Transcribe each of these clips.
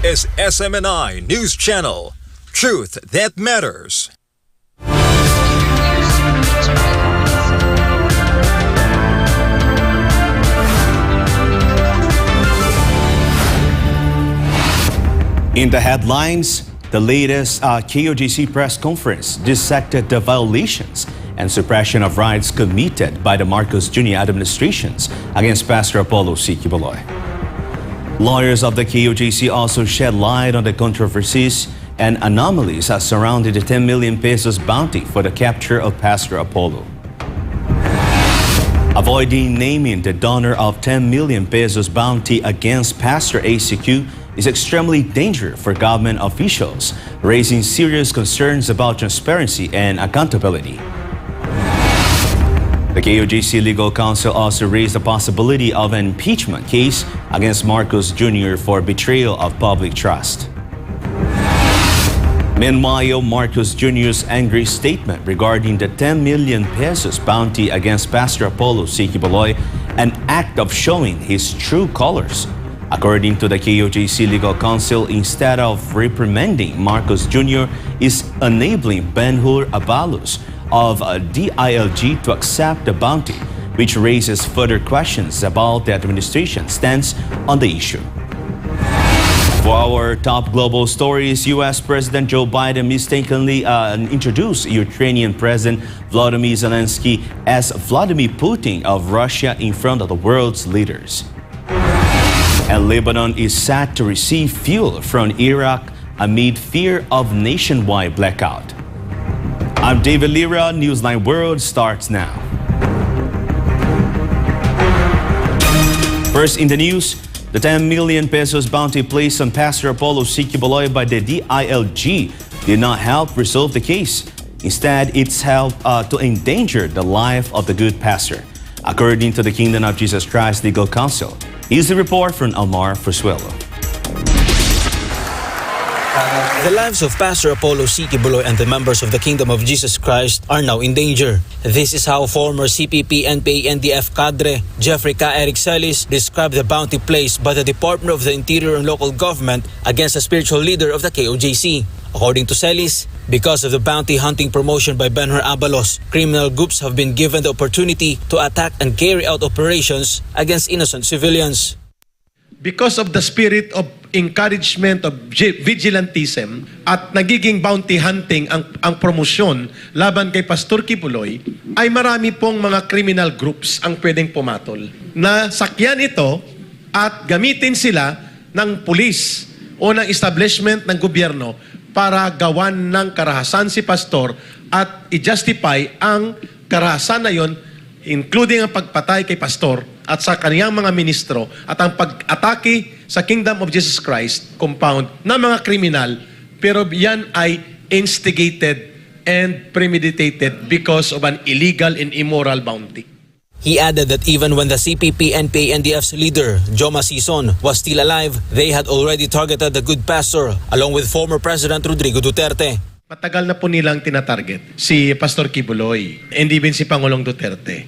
is SMNI News Channel. Truth that matters. In the headlines, the latest KOJC press conference dissected the violations and suppression of rights committed by the Marcos Jr. administrations against Pastor Apollo ACQ. Lawyers of the KOJC also shed light on the controversies and anomalies surrounding the 10 million pesos bounty for the capture of Pastor Apollo. Avoiding naming the donor of 10 million pesos bounty against Pastor ACQ is extremely dangerous for government officials, raising serious concerns about transparency and accountability. The KOJC legal counsel also raised the possibility of an impeachment case against Marcos Jr. for betrayal of public trust. Meanwhile, Marcos Jr.'s angry statement regarding the 10 million pesos bounty against Pastor Apollo ACQ, an act of showing his true colors. According to the KOJC legal counsel, instead of reprimanding Marcos Jr., is enabling Ben-Hur Abalos of DILG to accept the bounty, which raises further questions about the administration's stance on the issue. For our top global stories, U.S. President Joe Biden mistakenly introduced Ukrainian President Volodymyr Zelenskyy as Vladimir Putin of Russia in front of the world's leaders. And Lebanon is set to receive fuel from Iraq amid fear of nationwide blackout. I'm Deivid Lira. Newsline World starts now. First in the news, the 10 million pesos bounty placed on Pastor Apollo ACQ by the DILG did not help resolve the case. Instead, it's helped to endanger the life of the good pastor, according to the Kingdom of Jesus Christ legal counsel. Here's the report from Almar Fusuelo. The lives of Pastor Apollo ACQ and the members of the Kingdom of Jesus Christ are now in danger. This is how former CPP, NPA, NDF cadre Jeffrey Celis described the bounty placed by the Department of the Interior and Local Government against a spiritual leader of the KOJC. According to Celis, because of the bounty hunting promotion by Ben-Hur Abalos, criminal groups have been given the opportunity to attack and carry out operations against innocent civilians. Because of the spirit of encouragement of vigilantism at nagiging bounty hunting ang promosyon laban kay Pastor Kibuloy, ay marami pong mga criminal groups ang pwedeng pumatol na sakyan ito at gamitin sila ng pulis o ng establishment ng gobyerno para gawan ng karahasan si Pastor at i-justify ang karahasan na yon, including ang pagpatay kay Pastor at sa kaniyang mga ministro at ang pag-atake sa Kingdom of Jesus Christ compound na mga kriminal, pero yan ay instigated and premeditated because of an illegal and immoral bounty. He added that even when the CPP, NPA, NDF's leader, Joma Sison, was still alive, they had already targeted the good pastor along with former President Rodrigo Duterte. Matagal na po nilang tinatarget si Pastor Kibuloy and even si Pangulong Duterte.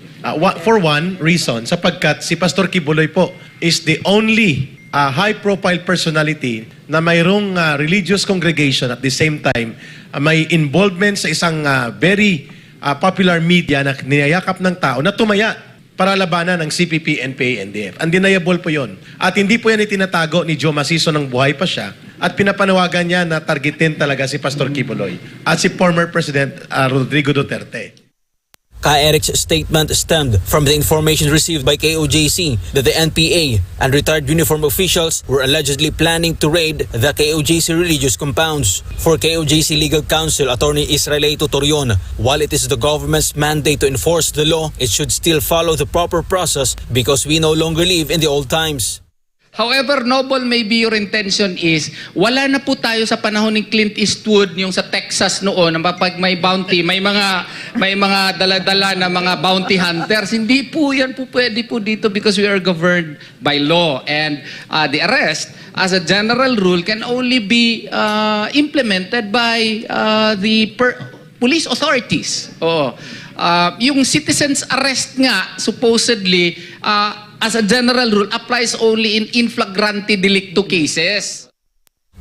For one reason, sapagkat si Pastor Kibuloy po is the only high-profile personality na mayroong religious congregation at the same time may involvement sa isang very popular media na niyayakap ng tao na tumaya para labanan ng CPP, NPA, NDF. Undeniable po yon. At hindi po yan itinatago ni Joe Maciso ng buhay pa siya at pinapanawagan niya na targetin talaga si Pastor Kibuloy at si former President Rodrigo Duterte. Eric's statement stemmed from the information received by KOJC that the NPA and retired uniform officials were allegedly planning to raid the KOJC religious compounds. For KOJC legal counsel Attorney Israelito Torion, while it is the government's mandate to enforce the law, it should still follow the proper process because we no longer live in the old times. However noble may be your intention is, wala na po tayo sa panahon ni Clint Eastwood, yung sa Texas noon, pag may bounty, may mga dala-dala na mga bounty hunters. Hindi po yan po pwede po dito because we are governed by law. And the arrest, as a general rule, can only be implemented by the police authorities. Yung citizen's arrest nga, supposedly, as a general rule, applies only in flagrante delicto cases.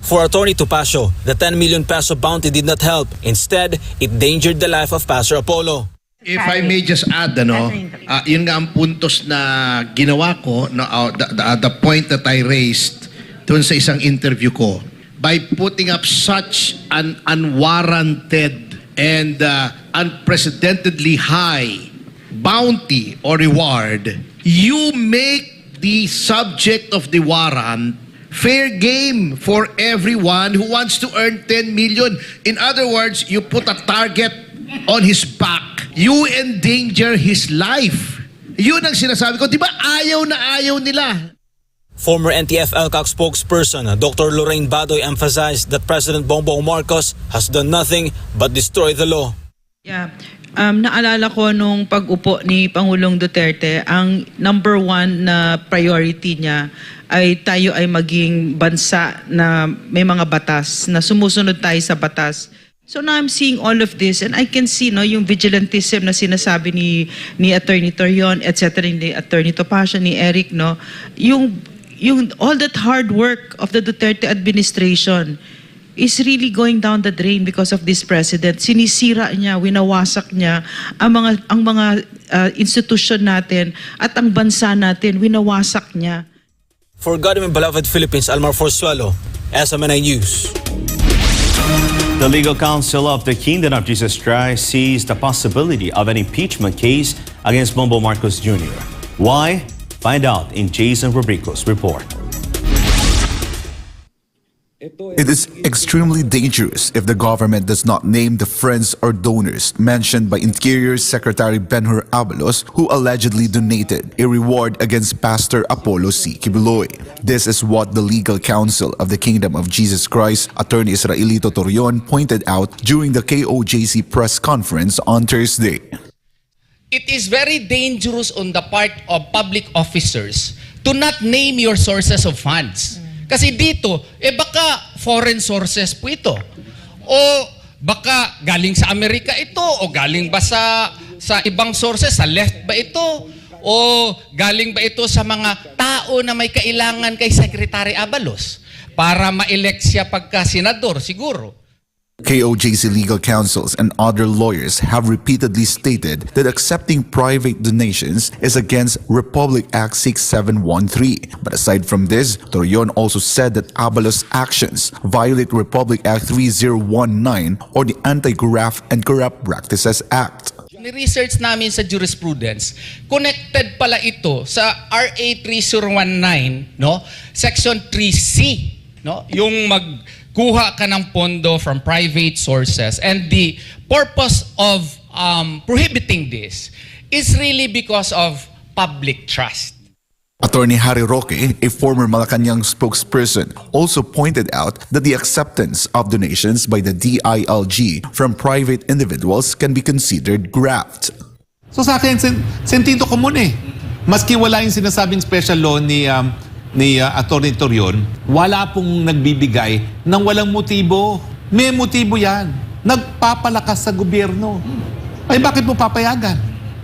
For Attorney Topacio, the 10 million peso bounty did not help. Instead, it endangered the life of Pastor Apollo. If I may just add, yun nga ang puntos na ginawa ko, the point that I raised doon sa isang interview ko, by putting up such an unwarranted and unprecedentedly high bounty or reward, you make the subject of the warrant fair game for everyone who wants to earn 10 million. In other words, you put a target on his back. You endanger his life. Yun ang sinasabi ko. Di ba ayaw na ayaw nila? Former NTF-ELCAC spokesperson Dr. Lorraine Badoy emphasized that President Bongbong Marcos has done nothing but destroy the law. Yeah. Naalala ko nung pag-upo ni Pangulong Duterte, ang number one na priority niya ay tayo ay maging bansa na may mga batas, na sumusunod tayo sa batas. So now I'm seeing all of this and I can see yung vigilantism na sinasabi ni Attorney Torion, etc., ni Attorney Topacio, ni Eric, yung all that hard work of the Duterte administration is really going down the drain because of this president. Sinisira niya, winawasak niya ang mga institusyon natin at ang bansa natin, winawasak niya. For God and beloved Philippines, Almar Forzuelo, SMNI News. The legal counsel of the Kingdom of Jesus Christ sees the possibility of an impeachment case against Bongbong Marcos Jr. Why? Find out in Jason Rubrico's report. It is extremely dangerous if the government does not name the friends or donors mentioned by Interior Secretary Benhur Abalos, who allegedly donated a reward against Pastor Apollo C. Kibuloy. This is what the legal counsel of the Kingdom of Jesus Christ, Attorney Israelito Torion, pointed out during the KOJC press conference on Thursday. It is very dangerous on the part of public officers to not name your sources of funds. Kasi dito, baka foreign sources po ito. O baka galing sa Amerika ito, o galing ba sa ibang sources, sa left ba ito? O galing ba ito sa mga tao na may kailangan kay Secretary Abalos para ma-elect siya pagka senador siguro? KOJC legal counsels and other lawyers have repeatedly stated that accepting private donations is against Republic Act 6713. But aside from this, Torion also said that Abalos' actions violate Republic Act 3019 or the Anti-Graft and Corrupt Practices Act. Ni-research namin sa jurisprudence, connected pala ito sa RA 3019, Section 3C, yung kuha ka ng pondo from private sources. And the purpose of prohibiting this is really because of public trust. Attorney Harry Roque, a former Malacanang spokesperson, also pointed out that the acceptance of donations by the DILG from private individuals can be considered graft. So sa akin, sentido común eh. Maski wala yung sinasabing special law ni Atty. Torion, wala pong nagbibigay ng walang motibo. May motibo yan. Nagpapalakas sa gobyerno. Ay bakit mo papayagan?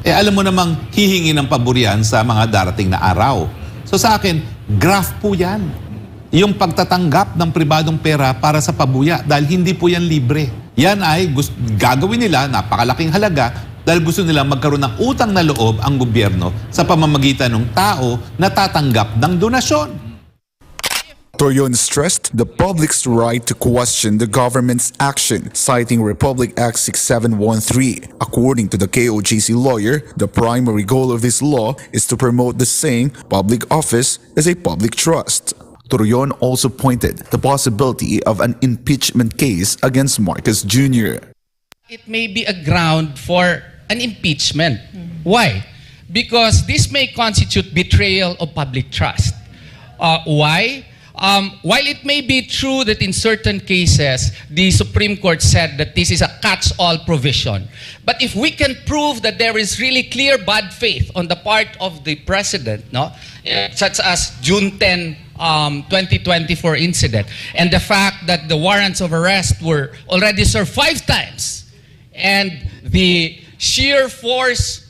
Alam mo namang hihingi ng pabor yan sa mga darating na araw. So sa akin, graft po yan. Yung pagtatanggap ng pribadong pera para sa pabuya dahil hindi po yan libre. Yan ay gagawin nila napakalaking halaga dahil gusto nila magkaroon ng utang na loob ang gobyerno sa pamamagitan ng tao na tatanggap ng donasyon. Torion stressed the public's right to question the government's action, citing Republic Act 6713. According to the KOJC lawyer, the primary goal of this law is to promote the saying, public office is a public trust. Torion also pointed the possibility of an impeachment case against Marcos Jr. It may be a ground for an impeachment. Why? Because this may constitute betrayal of public trust. Why? While it may be true that in certain cases, the Supreme Court said that this is a catch-all provision, but if we can prove that there is really clear bad faith on the part of the President, such as June 10, 2024 incident, and the fact that the warrants of arrest were already served 5 times, and the sheer force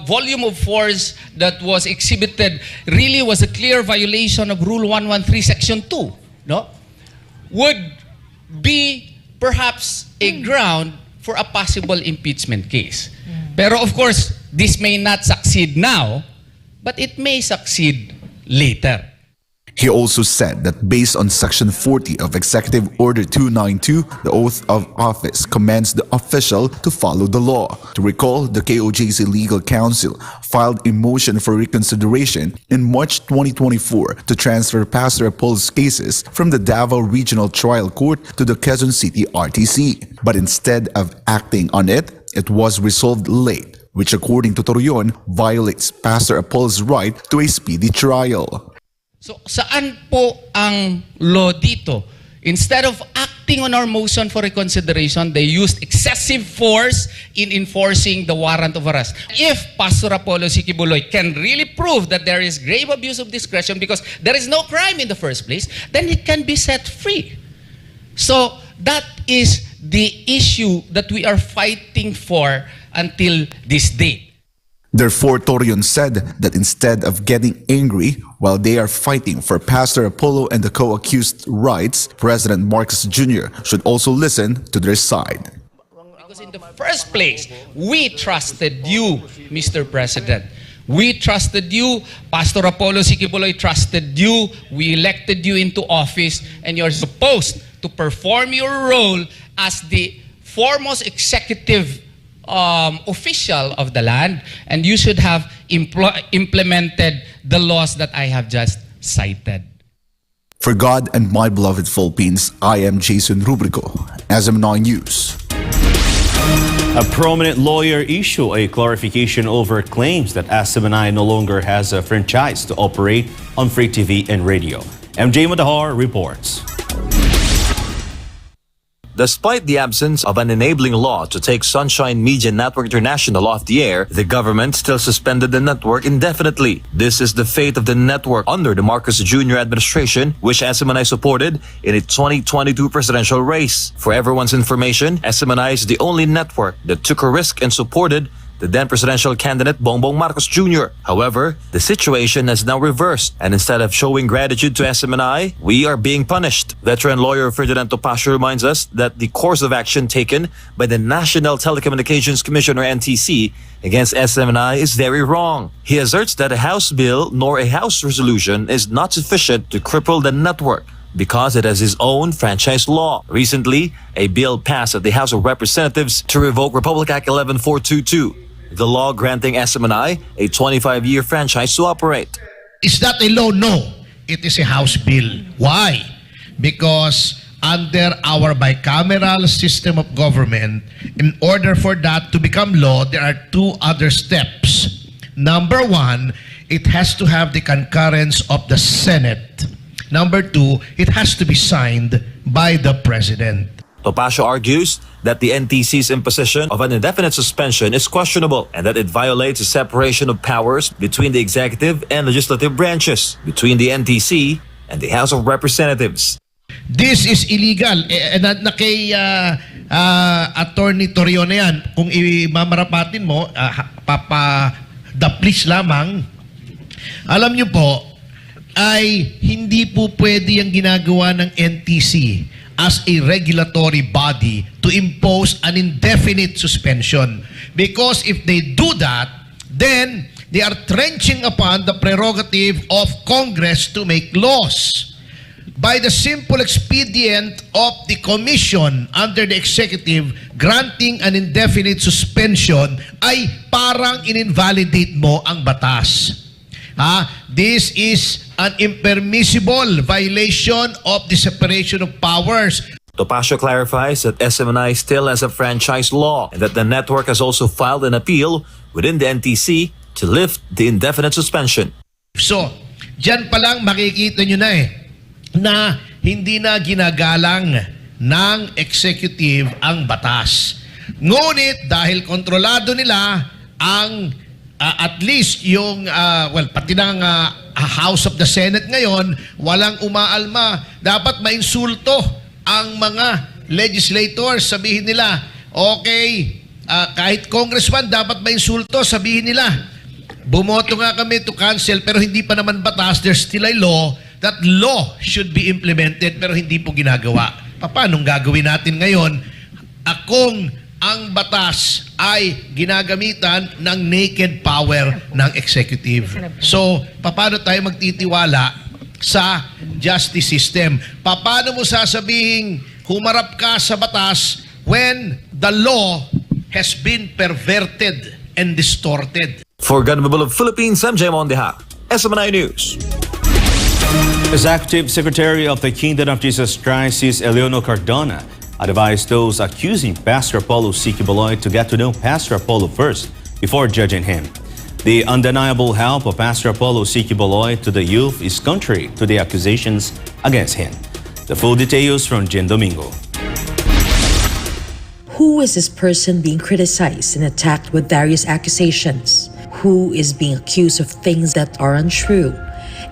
volume of force that was exhibited really was a clear violation of Rule 113, Section 2. would be perhaps a ground for a possible impeachment case. Pero of course, this may not succeed now, but it may succeed later. He also said that based on Section 40 of Executive Order 292, the oath of office commands the official to follow the law. To recall, the KOJC Legal Counsel filed a motion for reconsideration in March 2024 to transfer Pastor Apollo's cases from the Davao Regional Trial Court to the Quezon City RTC. But instead of acting on it, it was resolved late, which according to Torreon violates Pastor Apollo's right to a speedy trial. So saan po ang law dito? Instead of acting on our motion for reconsideration, they used excessive force in enforcing the warrant of arrest. If Pastor Apollo ACQ can really prove that there is grave abuse of discretion because there is no crime in the first place, then he can be set free. So that is the issue that we are fighting for until this date. Therefore, Torreon said that instead of getting angry while they are fighting for Pastor Apollo and the co-accused rights, President Marcos Jr. should also listen to their side. Because in the first place, we trusted you, Mr. President. We trusted you. Pastor Apollo ACQ trusted you. We elected you into office, and you're supposed to perform your role as the foremost executive official of the land, and you should have implemented the laws that I have just cited. For God and my beloved Philippines, I am Jason Rubrico, SM9 News. A prominent lawyer issued a clarification over claims that SM9 no longer has a franchise to operate on free TV and radio. MJ Madahar reports. Despite the absence of an enabling law to take Sunshine Media Network International off the air, the government still suspended the network indefinitely. This is the fate of the network under the Marcos Jr. administration, which SMNI supported in a 2022 presidential race. For everyone's information, SMNI is the only network that took a risk and supported the then presidential candidate Bongbong Marcos Jr. However, the situation has now reversed, and instead of showing gratitude to SMNI, we are being punished. Veteran lawyer Ferdinand Topacio reminds us that the course of action taken by the National Telecommunications Commission or NTC against SMNI is very wrong. He asserts that a House bill nor a House resolution is not sufficient to cripple the network, because it has its own franchise law. Recently, a bill passed at the House of Representatives to revoke Republic Act 11422, the law granting SMNI a 25-year franchise to operate. Is that a law? No. It is a House bill. Why? Because under our bicameral system of government, in order for that to become law, there are two other steps. Number one, it has to have the concurrence of the Senate. Number two, it has to be signed by the President. Topacio argues that the NTC's imposition of an indefinite suspension is questionable and that it violates the separation of powers between the executive and legislative branches, between the NTC and the House of Representatives. This is illegal. Na kay Attorney Torreon na yan, kung imamarapatin mo, please lamang, alam niyo po, ay hindi po pwede yung ginagawa ng NTC as a regulatory body to impose an indefinite suspension. Because if they do that, then they are trenching upon the prerogative of Congress to make laws. By the simple expedient of the Commission under the Executive granting an indefinite suspension ay parang in-invalidate mo ang batas. This is an impermissible violation of the separation of powers. Topacio clarifies that SMNI still has a franchise law and that the network has also filed an appeal within the NTC to lift the indefinite suspension. So, dyan pa lang makikita nyo na hindi na ginagalang ng executive ang batas. Ngunit dahil kontrolado nila ang at least yung pati ng House of the Senate ngayon, walang umaalma. Dapat mainsulto ang mga legislators. Sabihin nila, okay, kahit congressman, dapat mainsulto. Sabihin nila, bumoto nga kami to cancel, pero hindi pa naman batas. There's still a law that law should be implemented pero hindi po ginagawa. Paano gagawin natin ngayon kung ang batas ay ginagamitan ng naked power ng executive? So, paano tayo magtitiwala sa justice system? Paano mo sasabing humarap ka sa batas when the law has been perverted and distorted? For Government of Philippines, I'm Jay Mondeha, SMNI News. Executive Secretary of the Kingdom of Jesus Christ is Eleonor Cardona advised those accusing Pastor Apollo ACQ to get to know Pastor Apollo first before judging him. The undeniable help of Pastor Apollo ACQ to the youth is contrary to the accusations against him. The full details from Jen Domingo. Who is this person being criticized and attacked with various accusations? Who is being accused of things that are untrue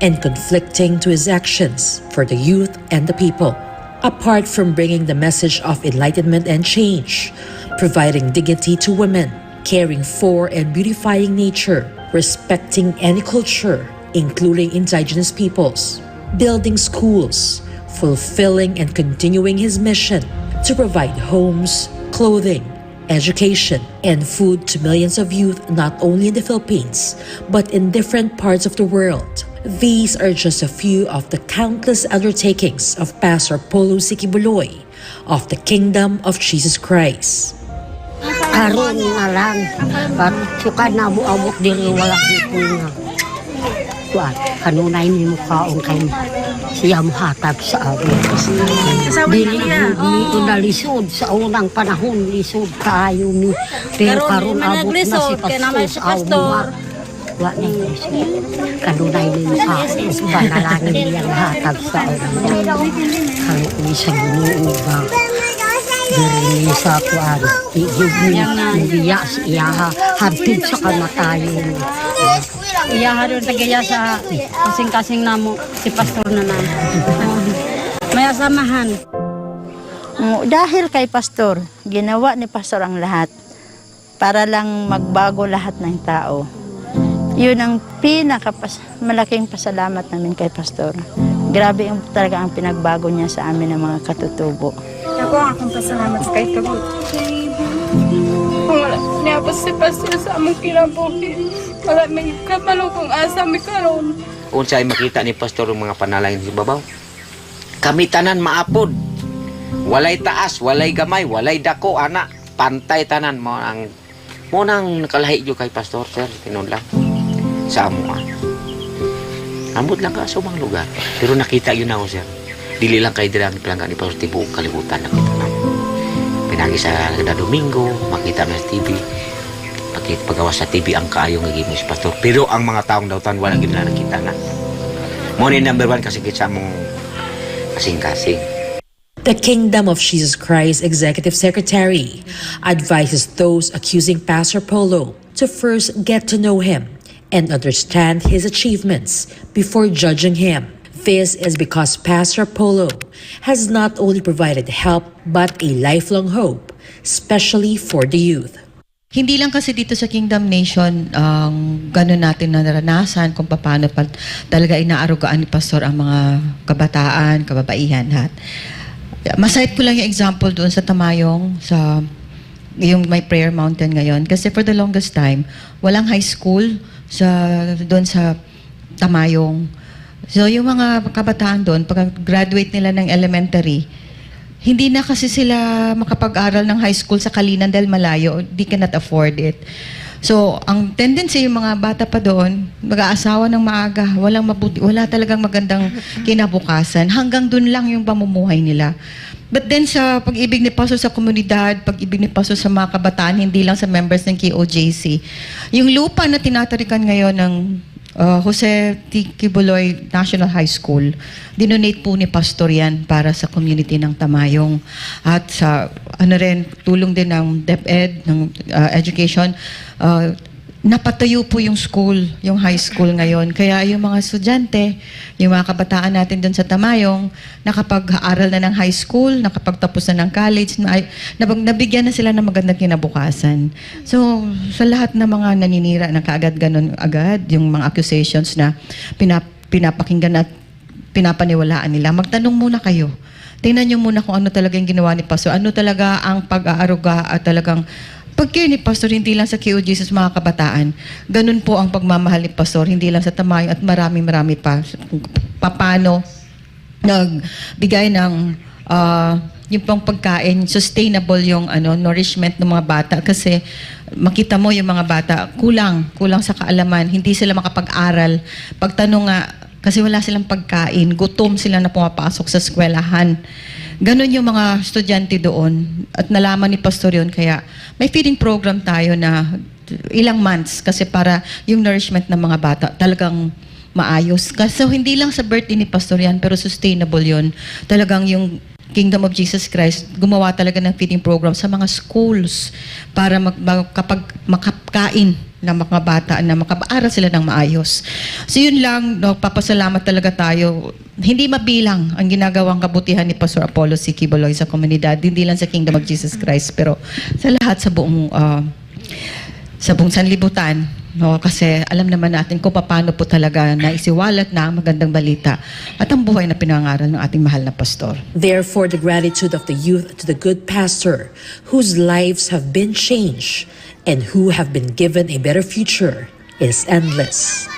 and conflicting to his actions for the youth and the people? Apart from bringing the message of enlightenment and change, providing dignity to women, caring for and beautifying nature, respecting any culture, including indigenous peoples, building schools, fulfilling and continuing his mission to provide homes, clothing, education, and food to millions of youth not only in the Philippines, but in different parts of the world. These are just a few of the countless undertakings of Pastor Apollo ACQ of the Kingdom of Jesus Christ. Karon na lang, sukad na buabot diri wala dito nga. Kuat, kanunay ni mo kaon kay siya muhatag sa amin. Dili ni nalisod sa unang panahon, lisod tayo ni. Pero karon abot na si Pastor sa awma. Wa ni kanunay ni mo kaon, panalangin niya muhatag sa amin. Karon ni sa Ginoo ba. Diri sa kuan, iya siya hapit sa kamatayon. Iya haron tagaya sa kasing-kasing namo si pastor na na. May samahan. Dahil kay pastor, ginawa ni pastor ang lahat para lang magbago lahat ng tao. Yun ang malaking pasalamat namin kay pastor. Grabe yung talaga ang pinagbago niya sa amin ng mga katutubo. Ako ang akong pasalamat kay Kabut. Kung wala niya po si pastor sa among kinabuhi, wala may kamalo kung asa may karon. Kung sa'y makita ni pastor yung mga panalangin sa babaw, kami tanan maapod. Walay taas, walay gamay, walay dako, anak. Pantay tanan mo nang nakalahi yung kay pastor, sir. Tinon lang. Sa amo. Ambot lang ka sa mga lugar. Pero nakita yun ako, sir. Dili lang kayo dirang pelanggan ni pastor tibuok kalibutan na kita na. Pinagi sa Domingo, makita na sa TV. Pagawa sa TV ang kaayong naging si pastor. Pero ang mga taong dautan, wala gina nakita na. Mo ni number 1 kasi kita mong kasing-kasing. The Kingdom of Jesus Christ Executive Secretary advises those accusing Pastor Apollo to first get to know him and understand his achievements before judging him. This is because Pastor Apollo has not only provided help but a lifelong hope, especially for the youth. Hindi lang kasi dito sa Kingdom Nation gano'n natin na naranasan kung paano talaga inaarugaan ni Pastor ang mga kabataan, kababaihan. Masayit ko lang yung example doon sa Tamayong, yung may prayer mountain ngayon. Kasi for the longest time, walang high school doon sa Tamayong. So yung mga kabataan doon, pag graduate nila ng elementary, hindi na kasi sila makapag-aral ng high school sa Kalinan dahil malayo. They cannot afford it. So, ang tendency yung mga bata pa doon, mag-aasawa ng maaga, wala talagang magandang kinabukasan. Hanggang doon lang yung pamumuhay nila. But then sa pag-ibig ni Pastor sa komunidad, pag-ibig ni Pastor sa mga kabataan, hindi lang sa members ng KOJC, yung lupa na tinatarikan ngayon ng Jose T. Kibuloy National High School, dinonate po ni Pastor yan para sa community ng Tamayong at sa tulong din ng DepEd, ng education. Napatayo po yung school, yung high school ngayon. Kaya yung mga estudyante, yung mga kabataan natin doon sa Tamayong, nakapag-aaral na ng high school, nakapagtapos na ng college, nabigyan na sila ng magandang kinabukasan. So, sa lahat ng mga naninira na kaagad ganun agad, yung mga accusations na pinapakinggan at pinapaniwalaan nila. Magtanong muna kayo. Tingnan nyo muna kung ano talaga yung ginawa ni Pastor. Ano talaga ang pag-aaruga at talagang pag-care ni Pastor, hindi lang sa KOJC sa mga kabataan. Ganun po ang pagmamahal ni Pastor, hindi lang sa Tamayo at marami-marami pa. Paano nagbigay ng yung pang pagkain, sustainable yung nourishment ng mga bata. Kasi makita mo yung mga bata, kulang sa kaalaman. Hindi sila makapag-aral. Pagtanong nga, kasi wala silang pagkain, gutom sila na pumapasok sa eskwelahan. Ganon yung mga estudyante doon. At nalaman ni Pastor yun, kaya may feeding program tayo na ilang months kasi para yung nourishment ng mga bata talagang maayos. So hindi lang sa birthday ni Pastor yan, pero sustainable yun. Talagang yung Kingdom of Jesus Christ, gumawa talaga ng feeding program sa mga schools para kapag makakain ng mga bata na makapag-aral sila ng maayos. So yun lang, papasalamat talaga tayo. Hindi mabilang ang ginagawang kabutihan ni Pastor Apollo ACQ sa komunidad, hindi lang sa Kingdom of Jesus Christ, pero sa lahat sa buong sanlibutan. No, kasi alam naman natin kung paano po talaga naisiwalat na ang magandang balita at ang buhay na pinangaral ng ating mahal na pastor. Therefore, the gratitude of the youth to the good pastor whose lives have been changed and who have been given a better future is endless.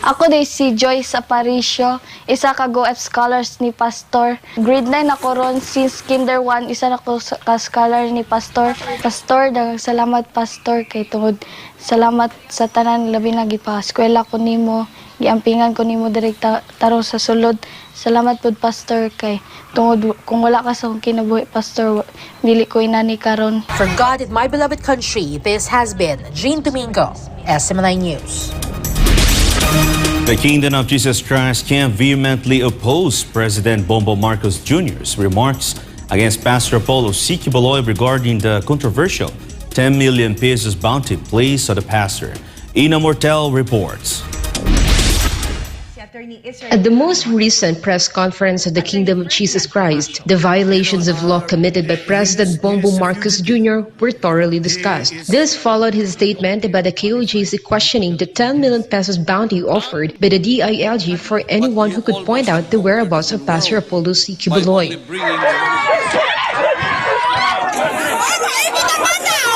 Ako day si Joyce Aparicio, isa ka GoF scholars ni Pastor. Grade 9 ako ron since kinder 1, isa na ko ka scholar ni Pastor. Pastor, daghang salamat Pastor kay tungod salamat sa tanan labi na gipa eskwela ko nimo, giampingan ko nimo direkta tarong sa sulod. Salamat pud Pastor kay tungod kung wala ka sa akong kinabuhi Pastor, dili ko inani karon. For God and my beloved country, this has been Jean Domingo, SMNI News. The Kingdom of Jesus Christ can vehemently oppose President Bongbong Marcos Jr.'s remarks against Pastor Apollo ACQ regarding the controversial 10 million pesos bounty placed on the pastor. Ina Mortel reports. At the most recent press conference of the Kingdom of Jesus Christ, the violations of law committed by President Bongbong Marcos Jr. were thoroughly discussed. This followed his statement about the KOJC questioning the 10 million pesos bounty offered by the DILG for anyone who could point out the whereabouts of Pastor Apollo ACQ.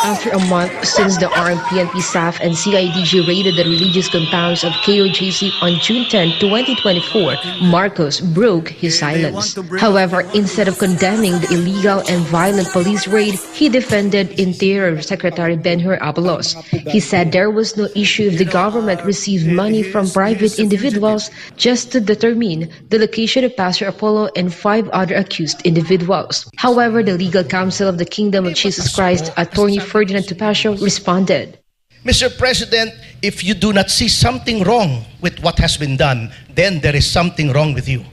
After a month since the RMPNP staff and CIDG raided the religious compounds of KOJC on June 10, 2024, Marcos broke his silence. However, instead of condemning the illegal and violent police raid, he defended Interior Secretary Ben-Hur Abalos. He said there was no issue if the government received money from private individuals just to determine the location of Pastor Apollo and 5 other accused individuals. However, the legal counsel of the Kingdom of Jesus Christ, Attorney Ferdinand Tupacio, responded. Mr. President, if you do not see something wrong with what has been done, then there is something wrong with you.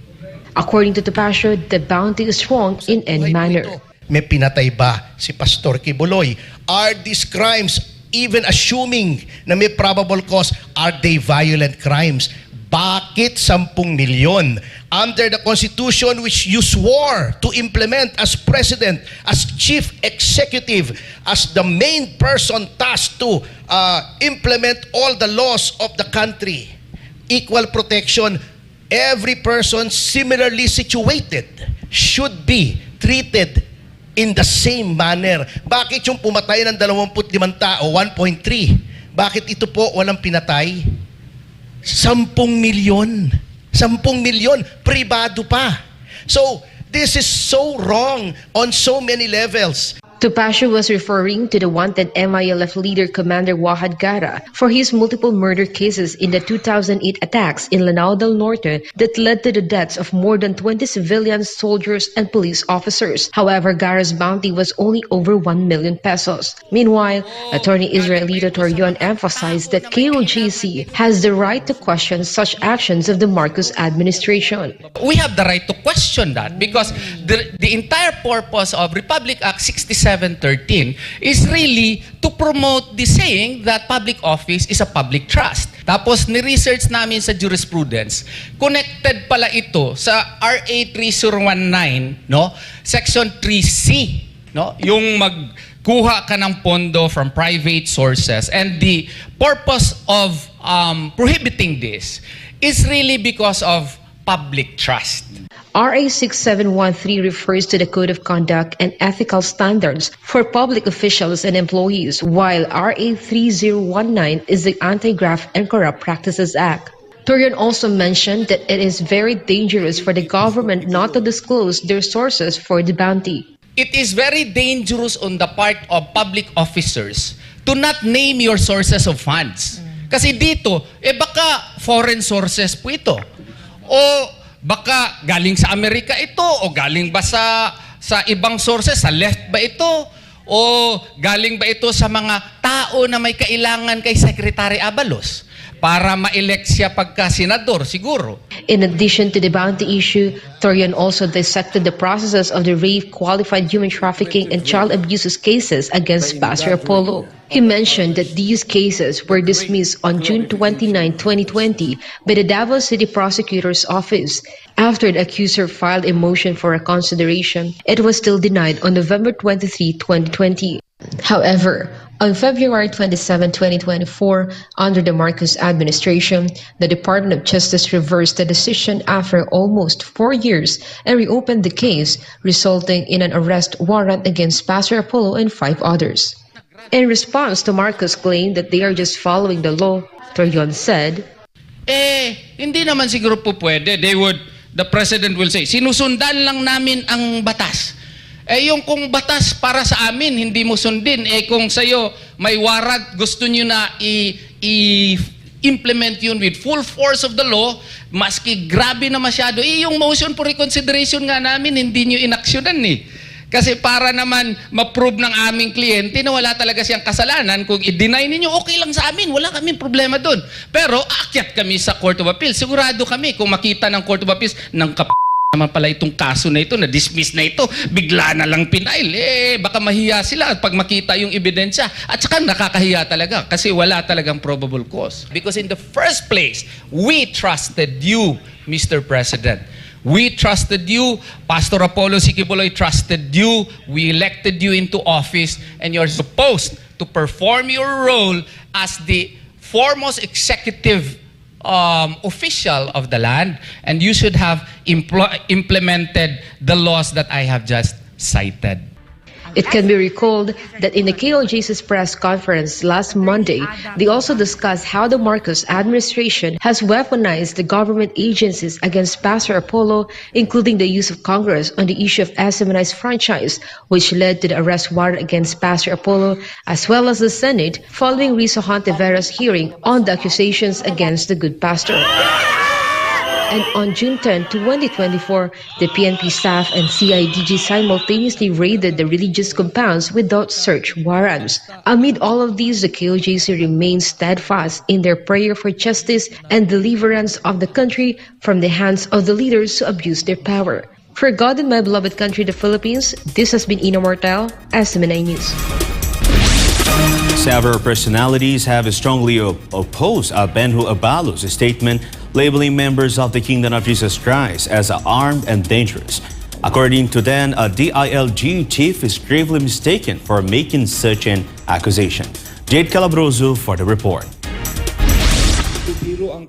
According to Tupacio, the bounty is wrong in any manner. May pinatay ba si Pastor Kibuloy? Are these crimes, even assuming na may probable cause, are they violent crimes? Bakit 10 milyon? Under the Constitution which you swore to implement as President, as Chief Executive, as the main person tasked to implement all the laws of the country. Equal protection, every person similarly situated should be treated in the same manner. Bakit yung pumatay ng 25 tao, 1.3? Bakit ito po walang pinatay? 10 milyon. 10 milyon, pribado pa. So, this is so wrong on so many levels. Tupacio was referring to the wanted MILF leader Commander Wahad Gara for his multiple murder cases in the 2008 attacks in Lanao del Norte that led to the deaths of more than 20 civilians, soldiers, and police officers. However, Gara's bounty was only over 1 million pesos. Meanwhile, Attorney Israelito Torion emphasized that KOJC has the right to question such actions of the Marcos administration. We have the right to question that because the entire purpose of Republic Act 6713 is really to promote the saying that public office is a public trust. Tapos ni-research namin sa jurisprudence, connected pala ito sa RA 3019, no? Section 3C, no? Yung magkuha ka ng pondo from private sources, and the purpose of prohibiting this is really because of public trust. RA 6713 refers to the Code of Conduct and Ethical Standards for Public Officials and Employees, while RA 3019 is the Anti-Graft and Corrupt Practices Act. Torion also mentioned that it is very dangerous for the government not to disclose their sources for the bounty. It is very dangerous on the part of public officers to not name your sources of funds. Kasi dito, baka foreign sources po ito. O baka galing sa Amerika ito, o galing ba sa ibang sources, sa left ba ito, o galing ba ito sa mga tao na may kailangan kay Secretary Abalos para ma-elect siya pagka senador siguro. In addition to the bounty issue, Torion also dissected the processes of the rape, qualified human trafficking, and child abuse cases against Pastor Apollo. He mentioned that these cases were dismissed on June 29, 2020 by the Davao City Prosecutor's Office. After the accuser filed a motion for reconsideration, it was still denied on November 23, 2020. However, on February 27, 2024, under the Marcos administration, the Department of Justice reversed the decision after almost 4 years and reopened the case, resulting in an arrest warrant against Pastor Apollo and 5 others. In response to Marcos' claim that they are just following the law, Torion said, Hindi naman siguro po pwede. The president will say, sinusundan lang namin ang batas. Yung kung batas para sa amin, hindi mo sundin. Kung sa'yo may warrant, gusto nyo na i-implement yun with full force of the law, maski grabe na masyado. Yung motion for reconsideration nga namin, hindi nyo inaksyonan Kasi para naman ma-prove ng aming kliyente na wala talaga siyang kasalanan, kung i-deny ninyo, okay lang sa amin, wala kaming problema doon. Pero aakyat kami sa Court of Appeals. Sigurado kami kung makita ng Court of Appeals, ng naman pala itong kaso na ito, na-dismiss na ito, bigla na lang pinail. Baka mahiya sila pag makita yung ebidensya. At saka nakakahiya talaga kasi wala talagang probable cause. Because in the first place, we trusted you, Mr. President. We trusted you. Pastor Apollo ACQ trusted you. We elected you into office, and you're supposed to perform your role as the foremost executive official of the land, and you should have implemented the laws that I have just cited. It can be recalled that in the KOJC's press conference last Monday, they also discussed how the Marcos administration has weaponized the government agencies against Pastor Apollo, including the use of Congress on the issue of SMNI's franchise, which led to the arrest warrant against Pastor Apollo, as well as the Senate following Rizzo Hontevera's hearing on the accusations against the good pastor. And on June 10, 2024, the PNP staff and CIDG simultaneously raided the religious compounds without search warrants. Amid all of these, the KOJC remains steadfast in their prayer for justice and deliverance of the country from the hands of the leaders who abuse their power. For God and my beloved country, the Philippines, this has been Ina Mortal, SMNI News. Several personalities have strongly opposed Benhu Abalos' statement labeling members of the Kingdom of Jesus Christ as armed and dangerous. According to them, a DILG chief is gravely mistaken for making such an accusation. Jade Calabroso for the report.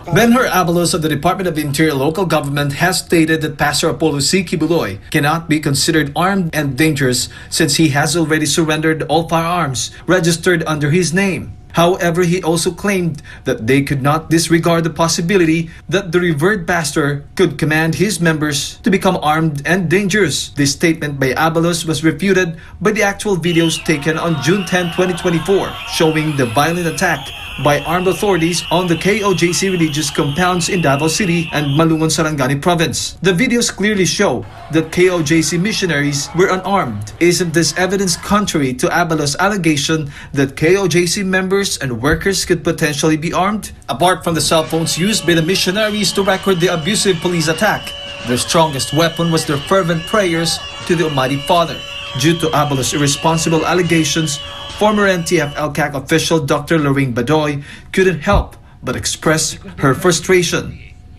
Benhur Abalos of the Department of the Interior Local Government has stated that Pastor Apollo ACQ cannot be considered armed and dangerous since he has already surrendered all firearms registered under his name. However, he also claimed that they could not disregard the possibility that the revered pastor could command his members to become armed and dangerous. This statement by Abalos was refuted by the actual videos taken on June 10, 2024, showing the violent attack by armed authorities on the KOJC religious compounds in Davao City and Malungon, Sarangani Province. The videos clearly show that KOJC missionaries were unarmed. Isn't this evidence contrary to Abalos' allegation that KOJC members and workers could potentially be armed? Apart from the cell phones used by the missionaries to record the abusive police attack, their strongest weapon was their fervent prayers to the Almighty Father. Due to Abalos' irresponsible allegations, former NTF-LCAC official Dr. Lorraine Badoy couldn't help but express her frustration.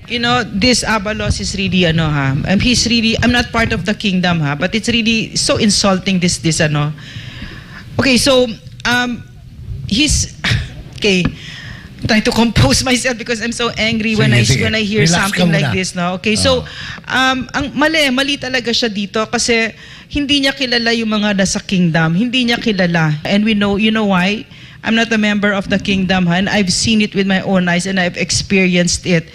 You know, this Abalos is really he's really, I'm not part of the kingdom but it's really so insulting this Okay, so he's okay. trying to compose myself because I'm so angry when I hear Relax something ka like muna. this, no? Okay, so ang mali talaga siya dito kasi hindi niya kilala yung mga nasa kingdom. Hindi niya kilala. And we know, you know why? I'm not a member of the kingdom, and I've seen it with my own eyes and I've experienced it.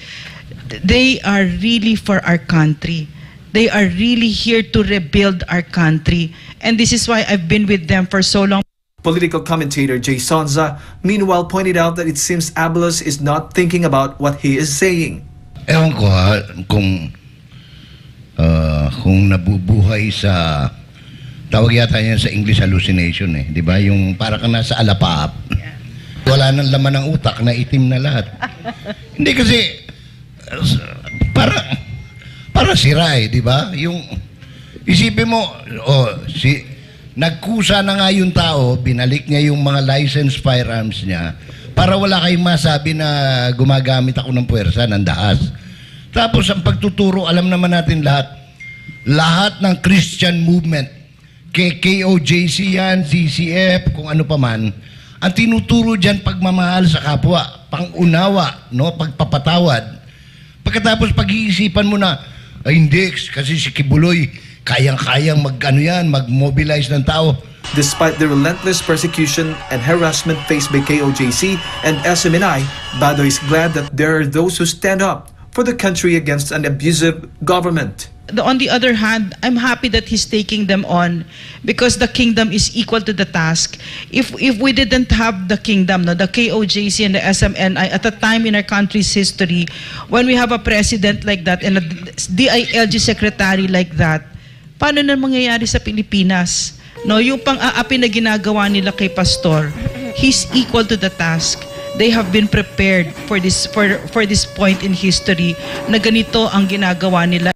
They are really for our country. They are really here to rebuild our country. And this is why I've been with them for so long. Political commentator Jay Sonza, meanwhile, pointed out that it seems Abalos is not thinking about what he is saying. Ewan ko kung nabubuhay sa, tawag yata yan sa English hallucination eh, di ba? Yung para ka nasa alapaap. Wala nang laman ng utak, na itim na lahat. Hindi kasi, para sira eh, di ba? Yung, isipin mo, nagkusa na nga yung tao, binalik niya yung mga licensed firearms niya para wala kayong masabi na gumagamit ako ng puwersa, ng dahas. Tapos ang pagtuturo, alam naman natin lahat ng Christian movement, KOJC yan, CCF, kung ano pa man, ang tinuturo dyan pagmamahal sa kapwa, pangunawa, no? Pagpapatawad. Pagkatapos pag-iisipan mo na, ay hindi, kasi si Kibuloy, kayang-kayang mag-mobilize ng tao. Despite the relentless persecution and harassment faced by KOJC and SMNI, Bado is glad that there are those who stand up for the country against an abusive government. On the other hand, I'm happy that he's taking them on because the kingdom is equal to the task. If we didn't have the kingdom, no, the KOJC and the SMNI at a time in our country's history, when we have a president like that and a DILG secretary like that, paano na mangyayari sa Pilipinas? No, yung pang-aapi na ginagawa nila kay Pastor, he's equal to the task. They have been prepared for this point in history na ganito ang ginagawa nila.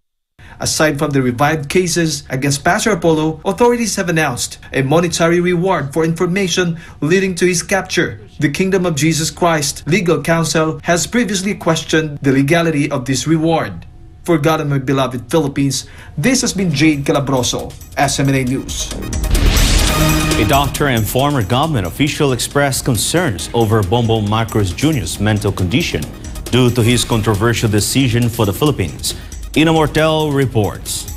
Aside from the revived cases against Pastor Apollo, authorities have announced a monetary reward for information leading to his capture. The Kingdom of Jesus Christ Legal Counsel has previously questioned the legality of this reward. For God and my beloved Philippines, this has been Jade Calabroso, SMNA News. A doctor and former government official expressed concerns over Bongbong Marcos Jr.'s mental condition due to his controversial decision for the Philippines. Ina Mortel reports.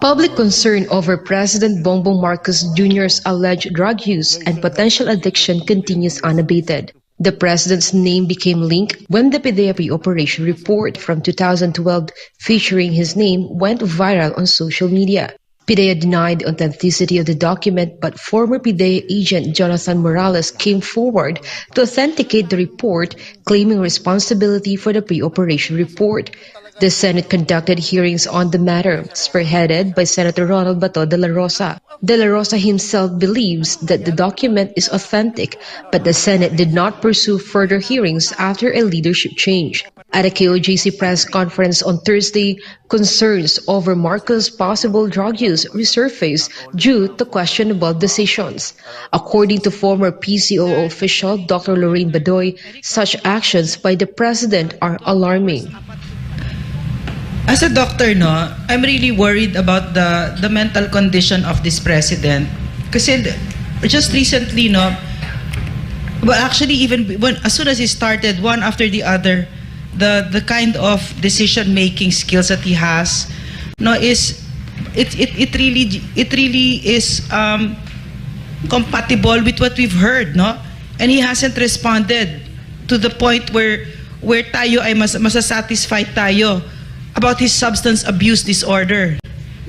Public concern over President Bongbong Marcos Jr.'s alleged drug use and potential addiction continues unabated. The president's name became linked when the PIDEA pre-operation report from 2012 featuring his name went viral on social media. PIDEA denied authenticity of the document, but former PIDEA agent Jonathan Morales came forward to authenticate the report, claiming responsibility for the pre-operation report. The Senate conducted hearings on the matter, spearheaded by Senator Ronald Bato de la Rosa. De la Rosa himself believes that the document is authentic, but the Senate did not pursue further hearings after a leadership change. At a KOJC press conference on Thursday, concerns over Marcos' possible drug use resurfaced due to questionable decisions. According to former PCOO official Dr. Lorraine Badoy, such actions by the president are alarming. As a doctor, no, I'm really worried about the mental condition of this president. Kasi just recently, no, well, actually, even when as soon as he started, one after the other, the kind of decision-making skills that he has, no, is it really is compatible with what we've heard, no, and he hasn't responded to the point where tayo ay masasatisfied tayo about his substance abuse disorder.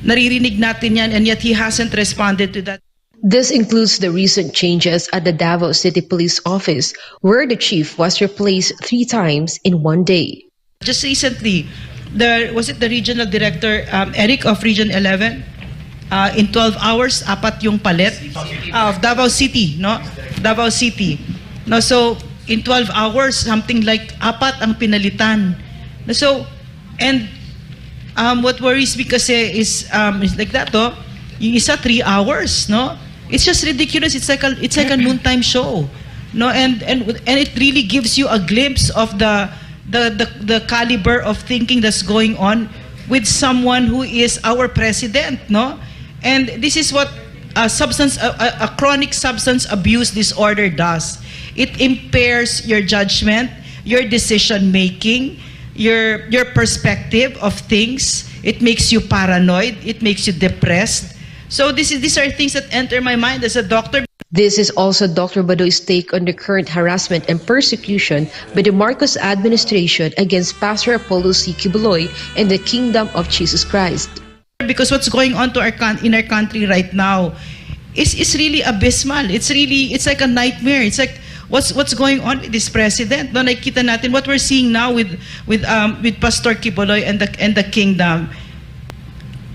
Naririnig natin yan, and yet he hasn't responded to that. This includes the recent changes at the Davao City Police Office, where the chief was replaced 3 times in one day. Just recently, was it the regional director, Eric of Region 11? In 12 hours, 4 yung palit of Davao City, no? Davao City. No, so, in 12 hours, something like 4 ang pinalitan. No, so, and what worries me kasi is like that, oh, yung isa 3 hours, no? It's just ridiculous. It's like a noontime show, no? And it really gives you a glimpse of the caliber of thinking that's going on with someone who is our president, no? And this is what a chronic substance abuse disorder does. It impairs your judgment, your decision making, your perspective of things. It makes you paranoid. It makes you depressed. So these are things that enter my mind as a doctor. This is also Dr. Badoy's take on the current harassment and persecution by the Marcos administration against Pastor Apollo C. Quiboloy and the Kingdom of Jesus Christ. Because what's going on in our country right now is really abysmal. It's like a nightmare. It's like what's going on with this president? No, nakita natin what we're seeing now with Pastor Quiboloy and the Kingdom.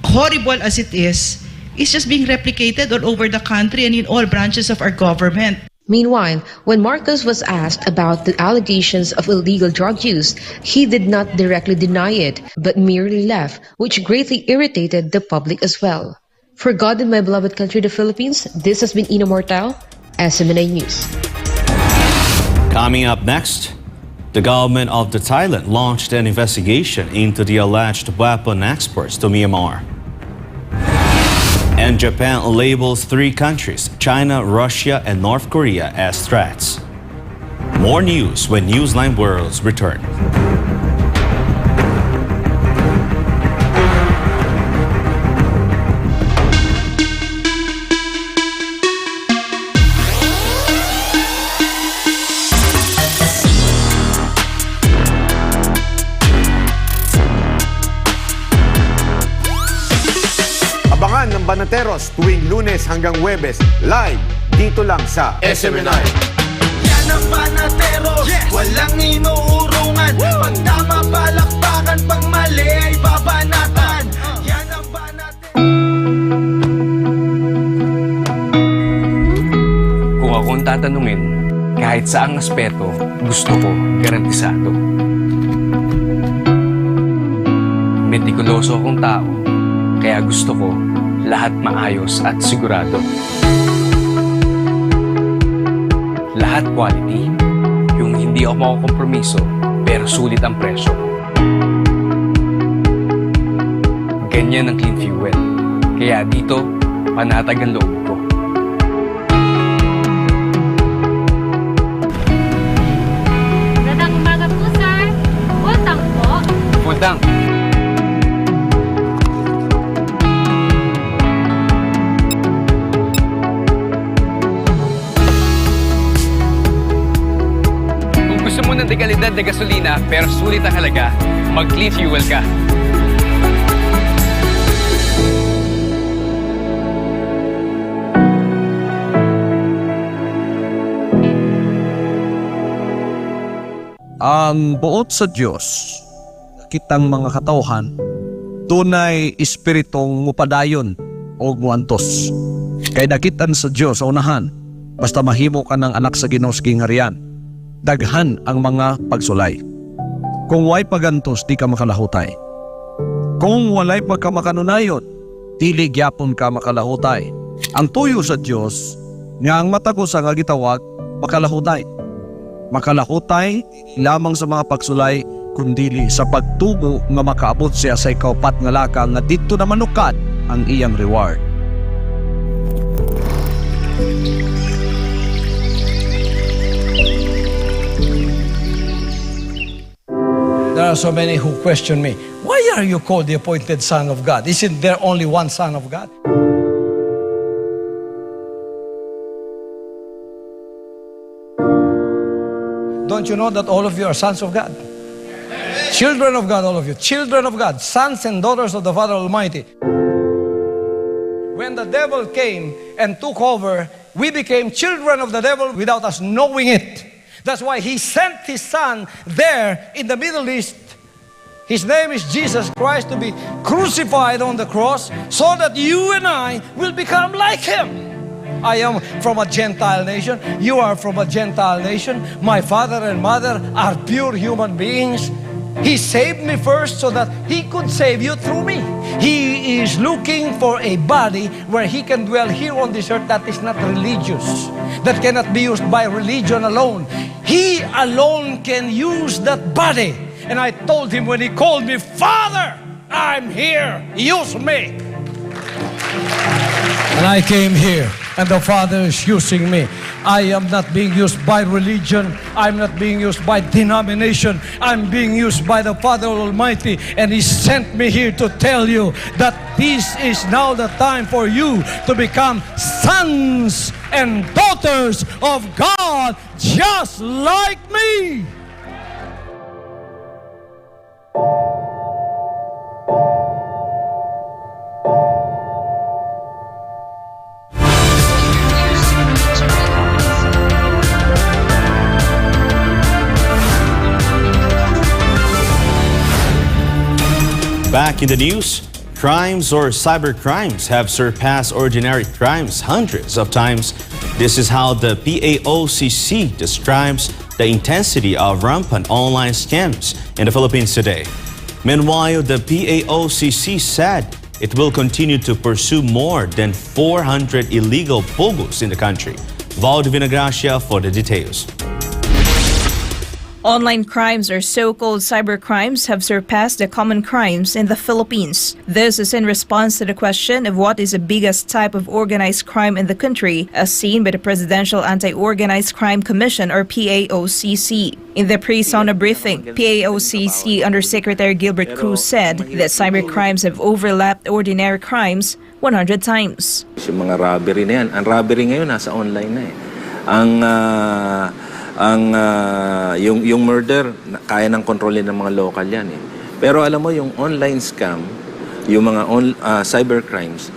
Horrible as it is, it's just being replicated all over the country and in all branches of our government. Meanwhile, when Marcos was asked about the allegations of illegal drug use, he did not directly deny it, but merely laughed, which greatly irritated the public as well. For God and my beloved country, the Philippines, this has been Ina Mortal, SMNA News. Coming up next, the government of Thailand launched an investigation into the alleged weapon exports to Myanmar. And Japan labels 3 countries, China, Russia, and North Korea, as threats. More news when Newsline World return. Abangan ng Banateros tuwing Lunes hanggang Huwebes, live dito lang sa SMNI. Yan ang Banateros, walang inuurungan. Pag tama palakpakan, pag mali ay babanatan. Yan ang Banateros. Kung akong tatanungin, kahit saang aspeto, gusto ko garantisado. Metikuloso akong tao, kaya gusto ko lahat maayos at sigurado. Lahat quality, yung hindi ako makukompromiso, pero sulit ang presyo. Ganyan ang clean fuel, kaya dito, panatag ang loob ko. Magandang umaga po, sir. Full tank po. Full tank. Gusto mo ng dekalidad na gasolina pero sulit ang halaga, mag-clean fuel ka. Ang buot sa Diyos, kitang mga katawhan, tunay espiritong mupadayon o muantos. Kay nakitan sa Diyos sa unahan, basta mahimo ka ng anak sa Ginoo sa gingharian. Daghan ang mga pagsulay. Kung way pagantos, di ka makalahutay. Kung walay pagkamakanunayon, dili gyapon ka makalahutay. Ang tuyo sa Dios nga ang matago sa nga gitawag makalahutay. Makalahutay lamang sa mga pagsulay kundili sa pagtubo nga makaabot siya sa ikaupat nga laka nga didto na manukad ang iyang reward. There are so many who question me, why are you called the appointed Son of God? Isn't there only one Son of God? Don't you know that all of you are sons of God? Children of God, all of you. Children of God, sons and daughters of the Father Almighty. When the devil came and took over, we became children of the devil without us knowing it. That's why he sent his son there in the Middle East. His name is Jesus Christ, to be crucified on the cross so that you and I will become like him. I am from a Gentile nation. You are from a Gentile nation. My father and mother are pure human beings. He saved me first so that he could save you through me. He is looking for a body where he can dwell here on this earth that is not religious, that cannot be used by religion alone. He alone can use that body. And I told him when he called me, Father, I'm here, use me. And I came here, and the Father is using me. I am not being used by religion. I'm not being used by denomination. I'm being used by the Father Almighty, and He sent me here to tell you that this is now the time for you to become sons and daughters of God, just like me. Back in the news, crimes or cybercrimes have surpassed ordinary crimes hundreds of times. This is how the PAOCC describes the intensity of rampant online scams in the Philippines today. Meanwhile, the PAOCC said it will continue to pursue more than 400 illegal pogos in the country. Val Vinagracia for the details. Online crimes or so-called cybercrimes have surpassed the common crimes in the Philippines. This is in response to the question of what is the biggest type of organized crime in the country, as seen by the Presidential Anti-Organized Crime Commission or PAOCC. In the pre-SONA briefing, PAOCC Undersecretary Gilbert Cruz said that cybercrimes have overlapped ordinary crimes 100 times. Yung mga robbery na yan, ang robbery ngayon nasa online na eh. Yung murder, kaya nang kontrolin ng mga local yan eh. Pero alam mo, yung online scam, yung mga cybercrimes,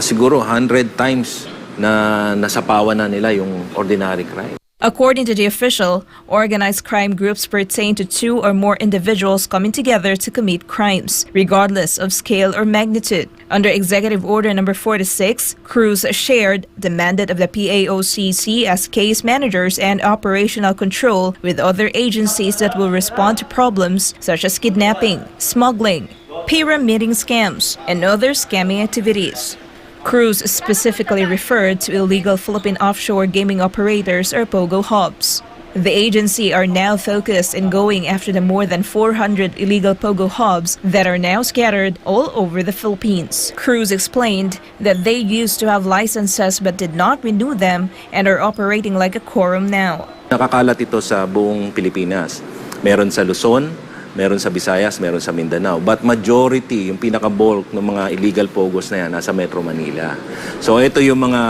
siguro 100 times na nasapawan na nila yung ordinary crime. According to the official, organized crime groups pertain to two or more individuals coming together to commit crimes, regardless of scale or magnitude. Under Executive Order Number 46, Cruz shared the mandate of the PAOCC as case managers and operational control with other agencies that will respond to problems such as kidnapping, smuggling, pyramiding scams, and other scamming activities. Cruz specifically referred to illegal Philippine offshore gaming operators or POGO hubs. The agency are now focused in going after the more than 400 illegal POGO hubs that are now scattered all over the Philippines. Cruz explained that they used to have licenses but did not renew them and are operating like a quorum now. Nakakalat ito sa buong Pilipinas. Meron sa Luzon, meron sa Visayas, meron sa Mindanao. But majority, yung pinaka-bulk ng mga illegal pogos na yan, nasa Metro Manila. So ito yung mga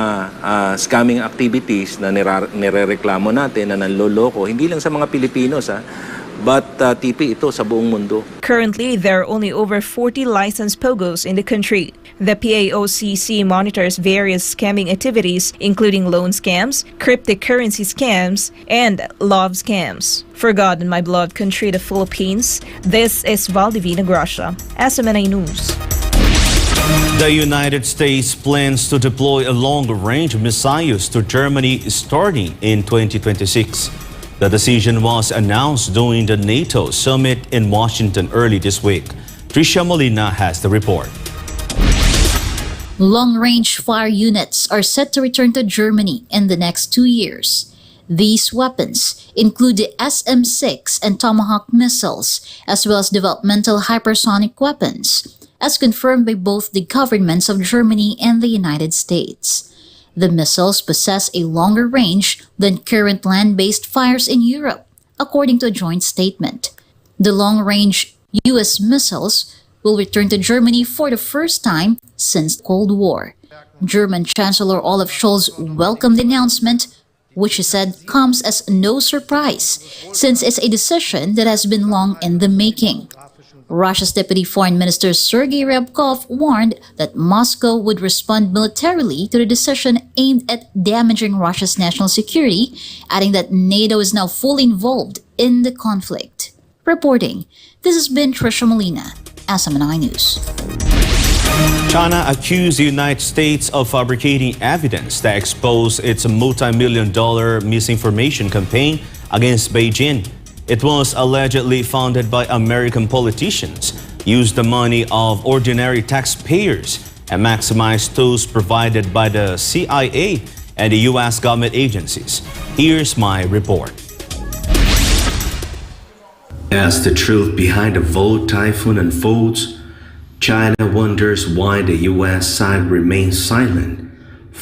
scamming activities na nirereklamo natin na nanloloko, hindi lang sa mga Pilipinos, but TP ito sa buong mundo. Currently, there are only over 40 licensed pogos in the country. The PAOCC monitors various scamming activities, including loan scams, cryptocurrency scams, and love scams. For God and my beloved country, the Philippines, this is Valdivina Gracia, SMNA News. The United States plans to deploy a long-range missiles to Germany starting in 2026. The decision was announced during the NATO summit in Washington early this week. Tricia Molina has the report. Long-range fire units are set to return to Germany in the next 2 years. These weapons include the SM-6 and Tomahawk missiles, as well as developmental hypersonic weapons, as confirmed by both the governments of Germany and the United States. The missiles possess a longer range than current land-based fires in Europe, according to a joint statement. The long-range U.S. missiles will return to Germany for the first time since the Cold War. German Chancellor Olaf Scholz welcomed the announcement, which he said comes as no surprise, since it's a decision that has been long in the making. Russia's Deputy Foreign Minister Sergei Ryabkov warned that Moscow would respond militarily to the decision aimed at damaging Russia's national security, adding that NATO is now fully involved in the conflict. Reporting, this has been Tricia Molina, SMNI News. China accused the United States of fabricating evidence that exposed its multi-million-dollar misinformation campaign against Beijing. It was allegedly funded by American politicians, used the money of ordinary taxpayers, and maximized tools provided by the CIA and the U.S. government agencies. Here's my report. As the truth behind the Volt typhoon unfolds, China wonders why the U.S. side remains silent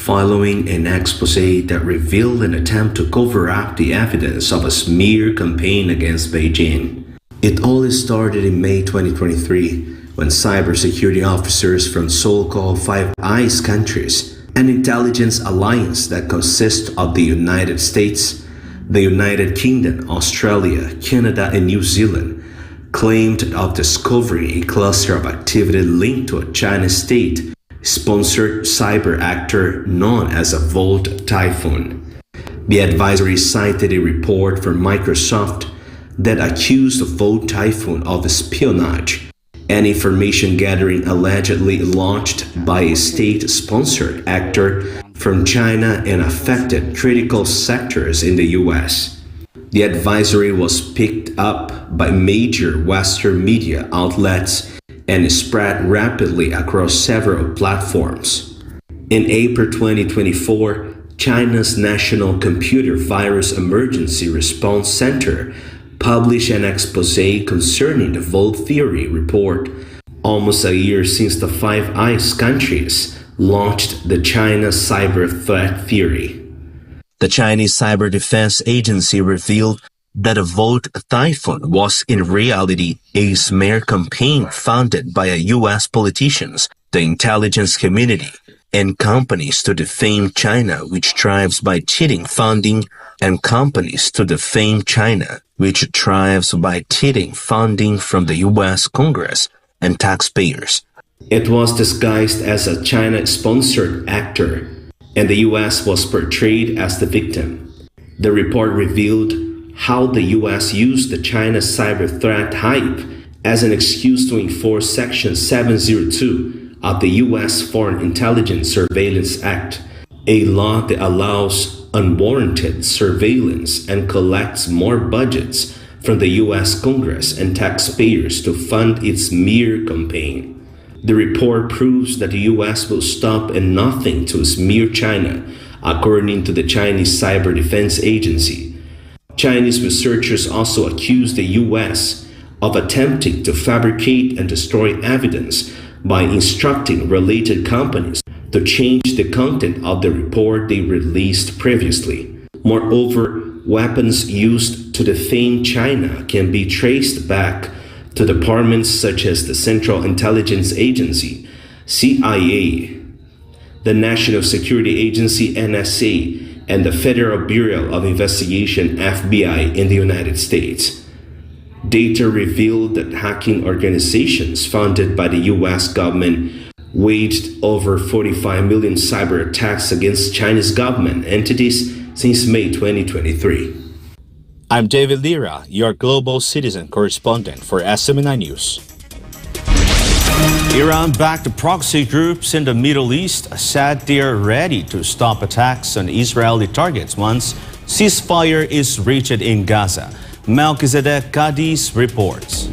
following an expose that revealed an attempt to cover up the evidence of a smear campaign against Beijing. It all started in May 2023 when cybersecurity officers from so-called Five Eyes countries, an intelligence alliance that consists of the United States, the United Kingdom, Australia, Canada, and New Zealand, claimed of discovering a cluster of activity linked to a Chinese state-sponsored cyber actor known as a Volt Typhoon. The advisory cited a report from Microsoft that accused the Volt Typhoon of espionage and information gathering allegedly launched by a state-sponsored actor from China and affected critical sectors in the US. The advisory was picked up by major Western media outlets and spread rapidly across several platforms. In April 2024, China's National Computer Virus Emergency Response Center published an expose concerning the Volt Theory report, almost a year since the Five Eyes countries launched the China Cyber Threat Theory. The Chinese Cyber Defense Agency revealed that a Volt Typhoon was in reality a smear campaign funded by U.S. politicians, the intelligence community, and companies to defame China, which thrives by cheating funding, and companies to defame China, which thrives by cheating funding from the U.S. Congress and taxpayers. It was disguised as a China-sponsored actor, and the U.S. was portrayed as the victim. The report revealed how the U.S. used the China cyber threat hype as an excuse to enforce Section 702 of the U.S. Foreign Intelligence Surveillance Act, a law that allows unwarranted surveillance and collects more budgets from the U.S. Congress and taxpayers to fund its smear campaign. The report proves that the U.S. will stop at nothing to smear China, according to the Chinese Cyber Defense Agency. Chinese researchers also accuse the U.S. of attempting to fabricate and destroy evidence by instructing related companies to change the content of the report they released previously. Moreover, weapons used to defame China can be traced back to departments such as the Central Intelligence Agency, CIA, the National Security Agency, NSA, and the Federal Bureau of Investigation, FBI, in the United States. Data revealed that hacking organizations funded by the U.S. government waged over 45 million cyber attacks against Chinese government entities since May 2023. I'm Deivid Lira, your global citizen correspondent for SMNI News. Iran-backed proxy groups in the Middle East said they are ready to stop attacks on Israeli targets once ceasefire is reached in Gaza. Melchizedek Cadiz reports.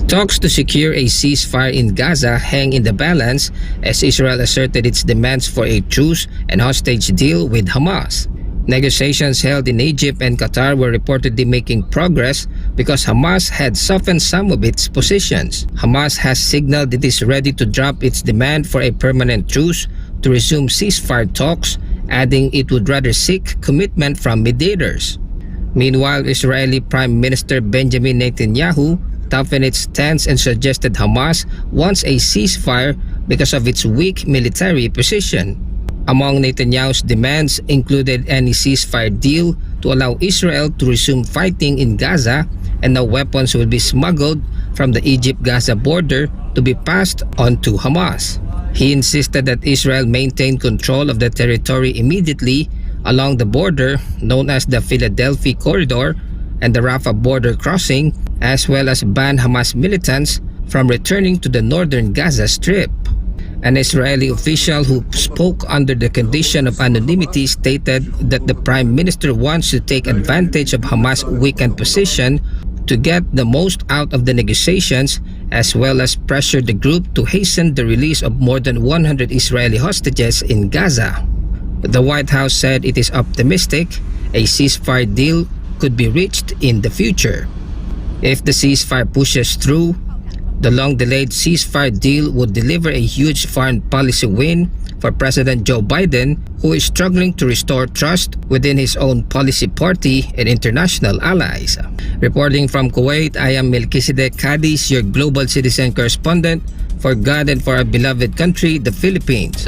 Talks to secure a ceasefire in Gaza hang in the balance as Israel asserted its demands for a truce and hostage deal with Hamas. Negotiations held in Egypt and Qatar were reportedly making progress because Hamas had softened some of its positions. Hamas has signaled it is ready to drop its demand for a permanent truce to resume ceasefire talks, adding it would rather seek commitment from mediators. Meanwhile, Israeli Prime Minister Benjamin Netanyahu toughened its stance and suggested Hamas wants a ceasefire because of its weak military position. Among Netanyahu's demands included any ceasefire deal to allow Israel to resume fighting in Gaza, and no weapons will be smuggled from the Egypt-Gaza border to be passed on to Hamas. He insisted that Israel maintain control of the territory immediately along the border known as the Philadelphia Corridor and the Rafah border crossing, as well as ban Hamas militants from returning to the northern Gaza Strip. An Israeli official who spoke under the condition of anonymity stated that the Prime Minister wants to take advantage of Hamas' weakened position to get the most out of the negotiations, as well as pressure the group to hasten the release of more than 100 Israeli hostages in Gaza. The White House said it is optimistic a ceasefire deal could be reached in the future. If the ceasefire pushes through, the long-delayed ceasefire deal would deliver a huge foreign policy win for President Joe Biden, who is struggling to restore trust within his own policy party and international allies. Reporting from Kuwait, I am Melchizedek Cadiz, your global citizen correspondent for God and for our beloved country, the Philippines.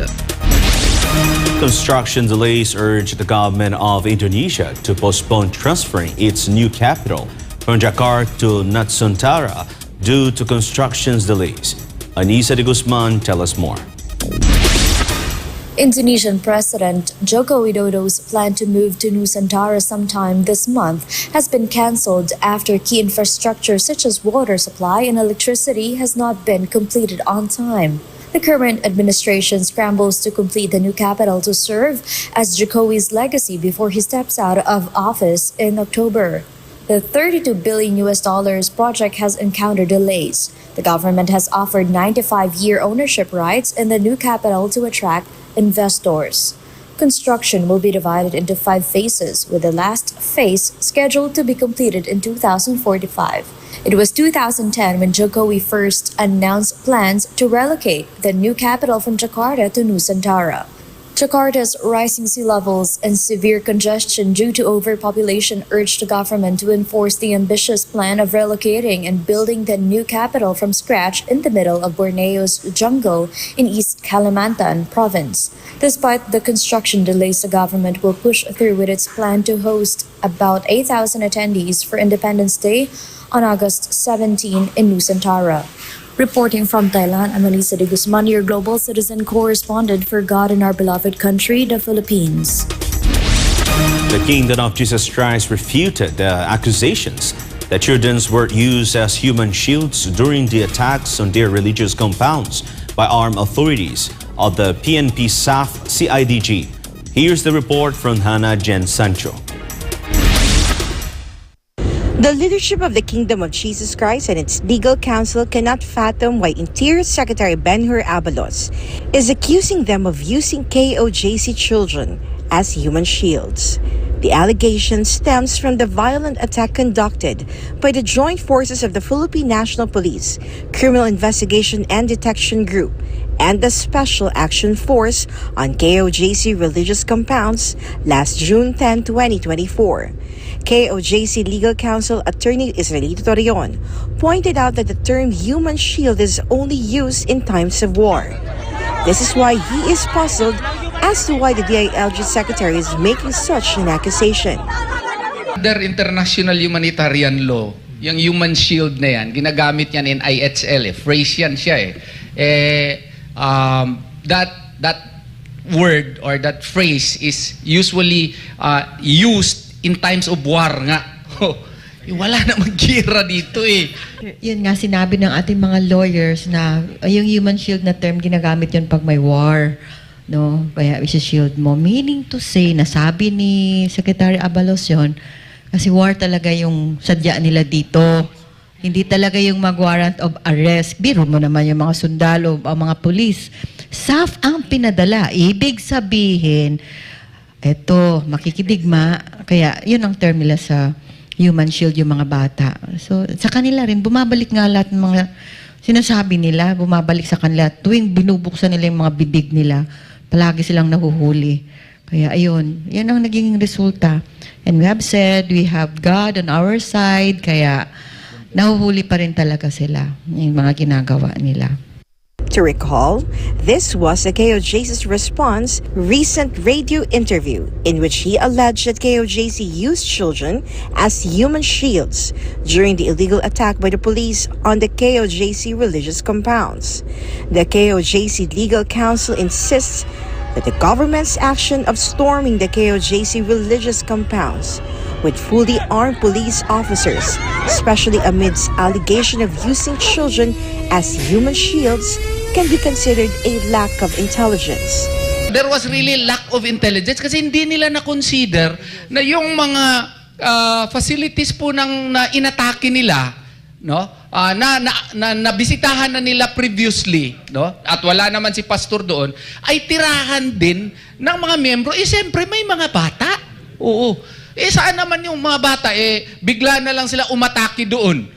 Construction delays urge the government of Indonesia to postpone transferring its new capital from Jakarta to Nusantara due to construction delays. Anissa de Guzman tells us more. Indonesian President Joko Widodo's plan to move to Nusantara sometime this month has been cancelled after key infrastructure such as water supply and electricity has not been completed on time. The current administration scrambles to complete the new capital to serve as Jokowi's legacy before he steps out of office in October. The $32 billion project has encountered delays. The government has offered 95-year ownership rights in the new capital to attract investors. Construction will be divided into 5 phases, with the last phase scheduled to be completed in 2045. It was 2010 when Jokowi first announced plans to relocate the new capital from Jakarta to Nusantara. Jakarta's rising sea levels and severe congestion due to overpopulation urged the government to enforce the ambitious plan of relocating and building the new capital from scratch in the middle of Borneo's jungle in East Kalimantan province. Despite the construction delays, the government will push through with its plan to host about 8,000 attendees for Independence Day on August 17 in Nusantara. Reporting from Thailand, I'm Anissa de Guzman, your global citizen correspondent for God and our beloved country, the Philippines. The Kingdom of Jesus Christ refuted the accusations that children were used as human shields during the attacks on their religious compounds by armed authorities of the PNP SAF CIDG. Here's the report from Hannah Jen Sancho. The leadership of the Kingdom of Jesus Christ and its legal counsel cannot fathom why Interior Secretary Ben-Hur Abalos is accusing them of using KOJC children as human shields. The allegation stems from the violent attack conducted by the Joint Forces of the Philippine National Police, Criminal Investigation and Detection Group, and the Special Action Force on KOJC religious compounds last June 10, 2024. KOJC Legal Counsel Attorney Israelito Torreon pointed out that the term human shield is only used in times of war. This is why he is puzzled as to why the DILG Secretary is making such an accusation. Under international humanitarian law, yung human shield na yan, ginagamit yan in IHL, phrase yan siya that word or that phrase is usually used in times of war nga. Wala namang gira dito Yun nga sinabi ng ating mga lawyers na yung human shield na term ginagamit yun pag may war. No? Kaya isi-shield mo. Meaning to say, nasabi ni Secretary Abalos yun, kasi war talaga yung sadya nila dito. Hindi talaga yung mag-warrant of arrest. Biro mo naman yung mga sundalo, ang mga police. SAF ang pinadala. Ibig sabihin, eto, makikidigma. Kaya yun ang term nila sa human shield, yung mga bata. So, sa kanila rin, bumabalik nga lahat ng mga sinasabi nila, bumabalik sa kanila. Tuwing binubuksan nila yung mga bibig nila, palagi silang nahuhuli. Kaya ayun, yan ang naging resulta. And we have said, we have God on our side, kaya nahuhuli pa rin talaga sila, yung mga ginagawa nila. To recall, this was a KOJC's response recent radio interview in which he alleged that KOJC used children as human shields during the illegal attack by the police on the KOJC religious compounds. The KOJC legal counsel insists that the government's action of storming the KOJC religious compounds with fully armed police officers, especially amidst allegation of using children as human shields, can be considered a lack of intelligence. There was really lack of intelligence kasi hindi nila na-consider na yung mga facilities po na inatake nila, no? Nabisitahan na nila previously, no? At wala naman si pastor doon, ay tirahan din ng mga miyembro. Siyempre may mga bata. Oo. Saan naman yung mga bata? Bigla na lang sila umatake doon.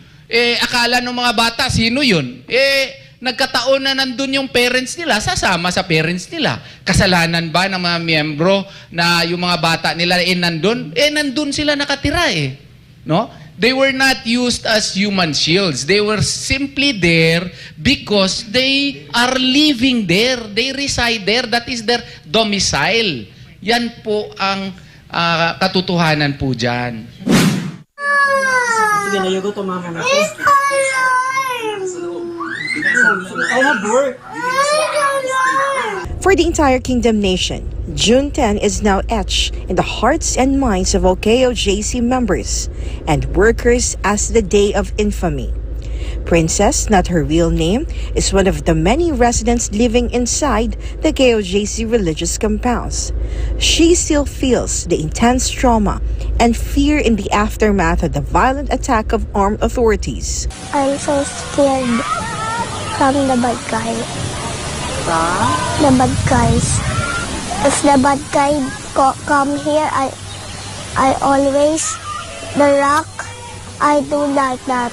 Akala ng mga bata, sino yun? nagkataon na nandun yung parents nila, sasama sa parents nila. Kasalanan ba ng mga miyembro na yung mga bata nila nandun? Nandun sila nakatira No? They were not used as human shields. They were simply there because they are living there. They reside there. That is their domicile. Yan po ang katotohanan po dyan. Sige, nayagot to mama na. I have work. For the entire Kingdom Nation, June 10 is now etched in the hearts and minds of all KOJC members and workers as the day of infamy. Princess, not her real name, is one of the many residents living inside the KOJC religious compounds. She still feels the intense trauma and fear in the aftermath of the violent attack of armed authorities. I'm so scared from the bad guy. The bad guys. If the bad guy come here, I always the rock. I do like that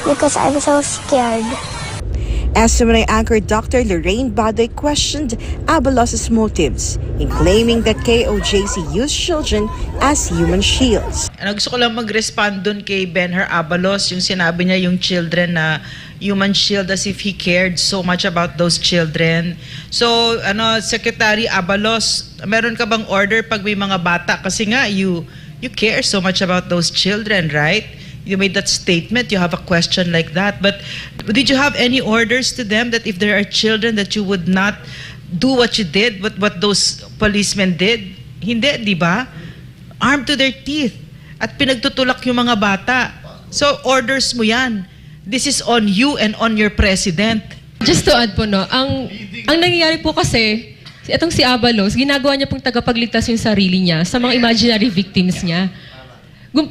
because I'm so scared. SMNI anchor Dr. Lorraine Badoy questioned Abalos's motives in claiming that KOJC used children as human shields. Gusto ko lang mag-respond dun kay Benher Abalos, yung sinabi niya yung children na human shield as if he cared so much about those children. So, Secretary Abalos, meron ka bang order pag may mga bata? Kasi nga, you care so much about those children, right? You made that statement, you have a question like that. But did you have any orders to them that if there are children that you would not do what you did, what those policemen did? Hindi, di ba? Armed to their teeth. At pinagtutulak yung mga bata. So, orders mo yan. This is on you and on your president. Just to add po, ang nangyayari po kasi, itong si Abalos, ginagawa niya pong tagapagligtas yung sarili niya sa mga imaginary victims niya.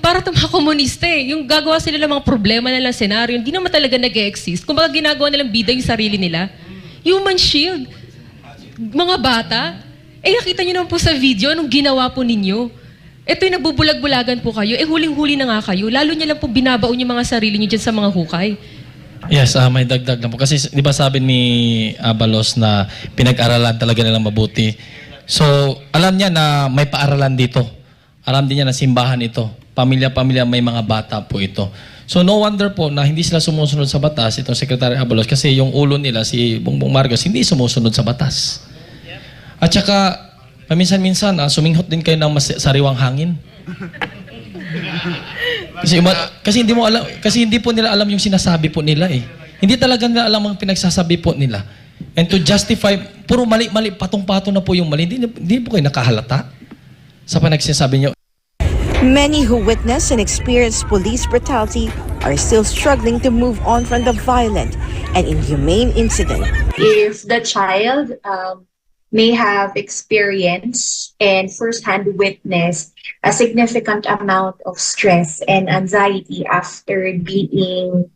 Para itong mga komunista yung gagawa sila ng mga problema nilang senaryo, hindi naman talaga nag-e-exist. Kung baka ginagawa nilang bida yung sarili nila, human shield, mga bata, nakita niyo naman po sa video, anong ginawa po ninyo? Ito yung nagbubulag-bulagan po kayo, huling-huli na nga kayo, lalo niya lang po binabaon yung mga sarili niyo dyan sa mga hukay. Yes, may dagdag lang po. Kasi di ba sabi ni Abalos na pinag-aralan talaga nilang mabuti. So, alam niya na may paaralan dito. Alam din niya na simbahan ito. Pamilya-pamilya may mga bata po ito. So no wonder po na hindi sila sumusunod sa batas, itong Secretary Abalos, kasi yung ulo nila, si Bongbong Marcos, hindi sumusunod sa batas. At saka, paminsan-minsan, suminghot din kayo ng sariwang hangin. Kasi hindi po nila alam yung sinasabi po nila Hindi talaga nila alam ang pinagsasabi po nila. And to justify, puro mali-mali, patong-patong na po yung mali. Hindi po kayo nakahalata sa panagsasabi niyo. Many who witnessed and experienced police brutality are still struggling to move on from the violent and inhumane incident. If the child may have experienced and first-hand witnessed a significant amount of stress and anxiety after being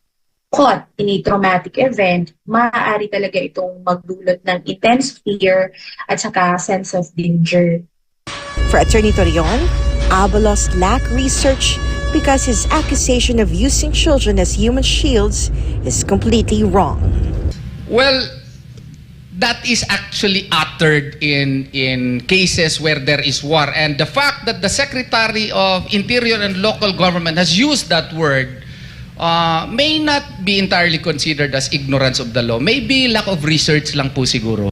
caught in a traumatic event, maaari talaga itong magdulot ng intense fear at saka sense of danger. For Attorney Torion, Abalos lacked research because his accusation of using children as human shields is completely wrong. Well, that is actually uttered in cases where there is war. And the fact that the Secretary of Interior and Local Government has used that word may not be entirely considered as ignorance of the law. Maybe lack of research lang po siguro.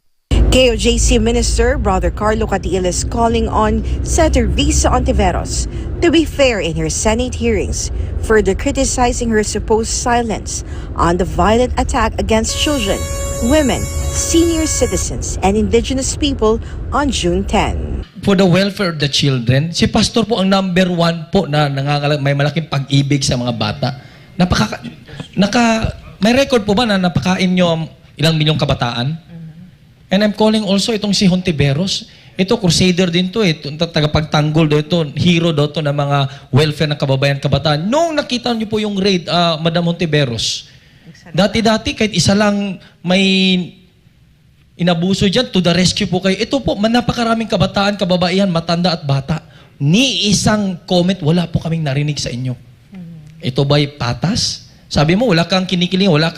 KOJC Minister Brother Carlo Catiel is calling on Senator Risa Ontiveros to be fair in her Senate hearings, further criticizing her supposed silence on the violent attack against children, women, senior citizens, and indigenous people on June 10. For the welfare of the children, si Pastor po ang number 1 po na may malaking pag-ibig sa mga bata. May record po ba na napakain nyo ilang milyong kabataan? And I'm calling also itong si Hontiveros. Ito, crusader din to tagapagtanggol dito, hero daw to ng mga welfare ng kababayan kabataan. Nung nakita niyo po yung raid, Madam Hontiveros, dati-dati kahit isa lang may inabuso dyan, to the rescue po kayo. Ito po, napakaraming kabataan, kababaihan, matanda at bata. Ni isang comment, wala po kaming narinig sa inyo. Ito ba'y patas? Sabi mo, wala kang kinikiling, wala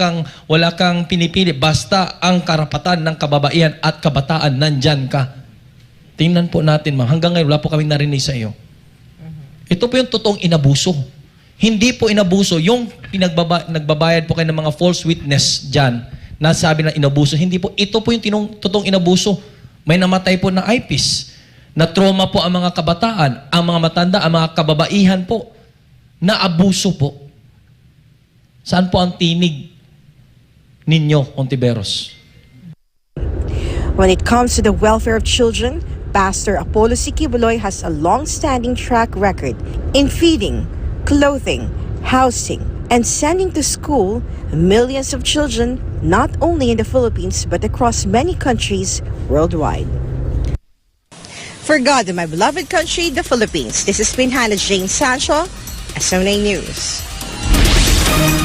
kang pinipili. Basta ang karapatan ng kababaihan at kabataan, nandyan ka. Tingnan po natin, ma'am. Hanggang ngayon, wala po kaming narinig sa iyo. Ito po yung totoong inabuso. Hindi po inabuso. Yung nagbabayad po kayo ng mga false witness dyan, na sabi na inabuso. Hindi po. Ito po yung totoong inabuso. May namatay po na IPs. Na trauma po ang mga kabataan, ang mga matanda, ang mga kababaihan po. Na abuso po. Saan po ang tinig ninyo, Ontiveros? When it comes to the welfare of children, Pastor ACQ has a long-standing track record in feeding, clothing, housing, and sending to school millions of children, not only in the Philippines but across many countries worldwide. For God and my beloved country, the Philippines, this is Hannah Jane Sancho, SMNA News.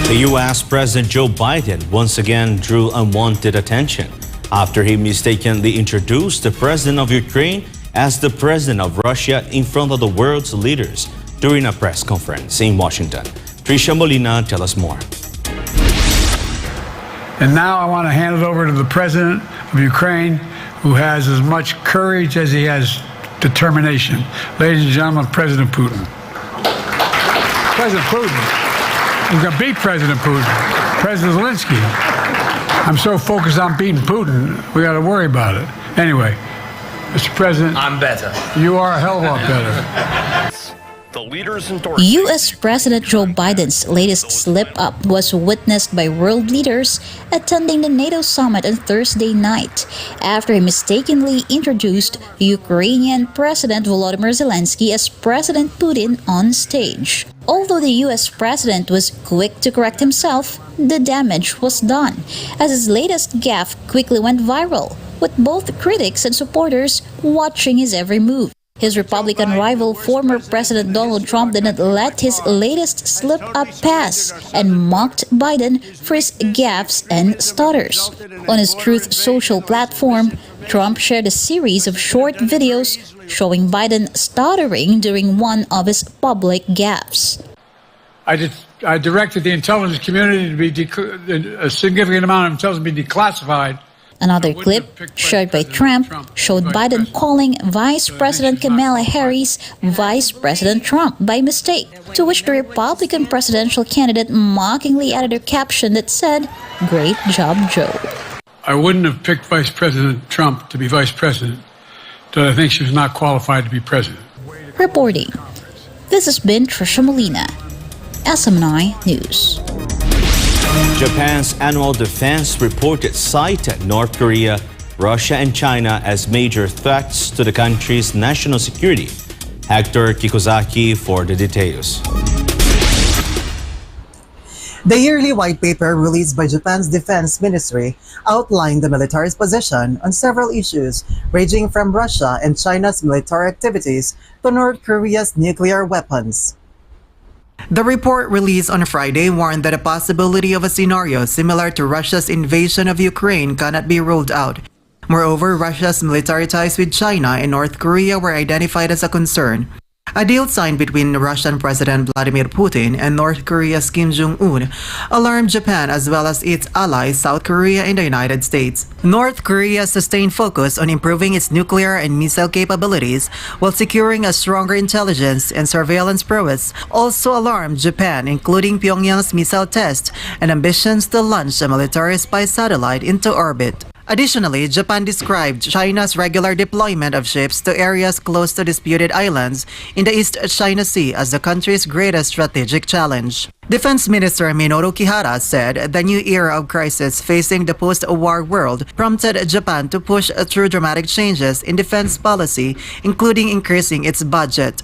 The U.S. President Joe Biden once again drew unwanted attention after he mistakenly introduced the president of Ukraine as the president of Russia in front of the world's leaders during a press conference in Washington. Tricia Molina tells us more. And now I want to hand it over to the president of Ukraine, who has as much courage as he has determination. Ladies and gentlemen, President Putin. President Putin. We're going to beat President Putin. President Zelenskyy. I'm so focused on beating Putin, we got to worry about it. Anyway, Mr. President, I'm better. You are a hell of a lot better. U.S. President Joe Biden's latest slip-up was witnessed by world leaders attending the NATO summit on Thursday night after he mistakenly introduced Ukrainian President Volodymyr Zelenskyy as President Putin on stage. Although the U.S. president was quick to correct himself, the damage was done, as his latest gaffe quickly went viral, with both critics and supporters watching his every move. His Republican rival, former President Donald Trump, did not let his latest slip-up pass and mocked Biden for his gaffes and stutters. On his Truth Social platform, Trump shared a series of short videos showing Biden stuttering during one of his public gaffes. I directed the intelligence community to be a significant amount of intelligence be declassified. Another clip shared by Trump showed Biden calling Vice President Kamala Harris Vice President Trump by mistake, to which the Republican presidential candidate mockingly added a caption that said, "Great job, Joe." I wouldn't have picked Vice President Trump to be vice president, but I think she was not qualified to be president. Reporting. This has been Tricia Molina, SMNI News. Japan's annual defense report cited North Korea, Russia, and China as major threats to the country's national security. Hector Kikozaki for the details. The yearly white paper released by Japan's Defense Ministry outlined the military's position on several issues, ranging from Russia and China's military activities to North Korea's nuclear weapons. The report released on Friday warned that a possibility of a scenario similar to Russia's invasion of Ukraine cannot be ruled out. Moreover, Russia's military ties with China and North Korea were identified as a concern. A deal signed between Russian President Vladimir Putin and North Korea's Kim Jong-un alarmed Japan as well as its allies South Korea and the United States. North Korea's sustained focus on improving its nuclear and missile capabilities while securing a stronger intelligence and surveillance prowess also alarmed Japan, including Pyongyang's missile test and ambitions to launch a military spy satellite into orbit. Additionally, Japan described China's regular deployment of ships to areas close to disputed islands in the East China Sea as the country's greatest strategic challenge. Defense Minister Minoru Kihara said the new era of crisis facing the post-war world prompted Japan to push through dramatic changes in defense policy, including increasing its budget.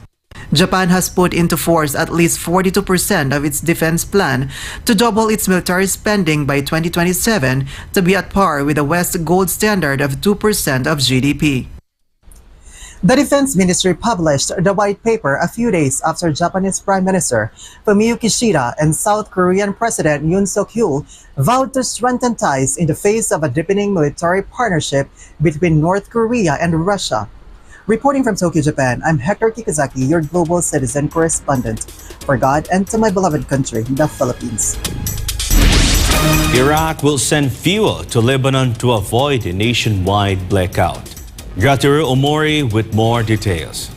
Japan has put into force at least 42% of its defense plan to double its military spending by 2027 to be at par with the West's gold standard of 2% of GDP. The Defense Ministry published the white paper a few days after Japanese Prime Minister Fumio Kishida and South Korean President Yoon Suk-yeol vowed to strengthen ties in the face of a deepening military partnership between North Korea and Russia. Reporting from Tokyo, Japan, I'm Hector Kikozaki, your global citizen correspondent. For God and to my beloved country, the Philippines. Iraq will send fuel to Lebanon to avoid a nationwide blackout. Gratiru Omori with more details.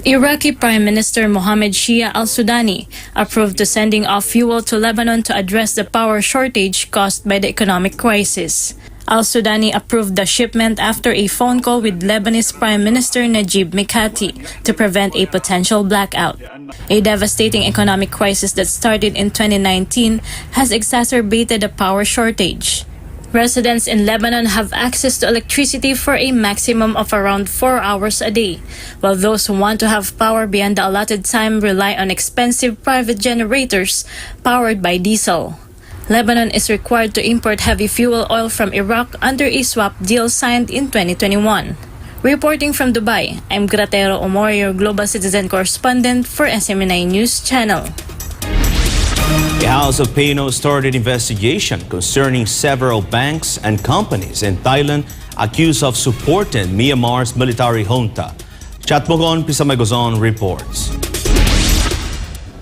Iraqi Prime Minister Mohammed Shia al-Sudani approved the sending of fuel to Lebanon to address the power shortage caused by the economic crisis. Al-Sudani approved the shipment after a phone call with Lebanese Prime Minister Najib Mikati to prevent a potential blackout. A devastating economic crisis that started in 2019 has exacerbated the power shortage. Residents in Lebanon have access to electricity for a maximum of around 4 hours a day, while those who want to have power beyond the allotted time rely on expensive private generators powered by diesel. Lebanon is required to import heavy fuel oil from Iraq under a swap deal signed in 2021. Reporting from Dubai, I'm Gratero Omori, your Global Citizen Correspondent for SMNI News Channel. The House of Pano started investigation concerning several banks and companies in Thailand accused of supporting Myanmar's military junta. Chatmogon Pisamagozon reports.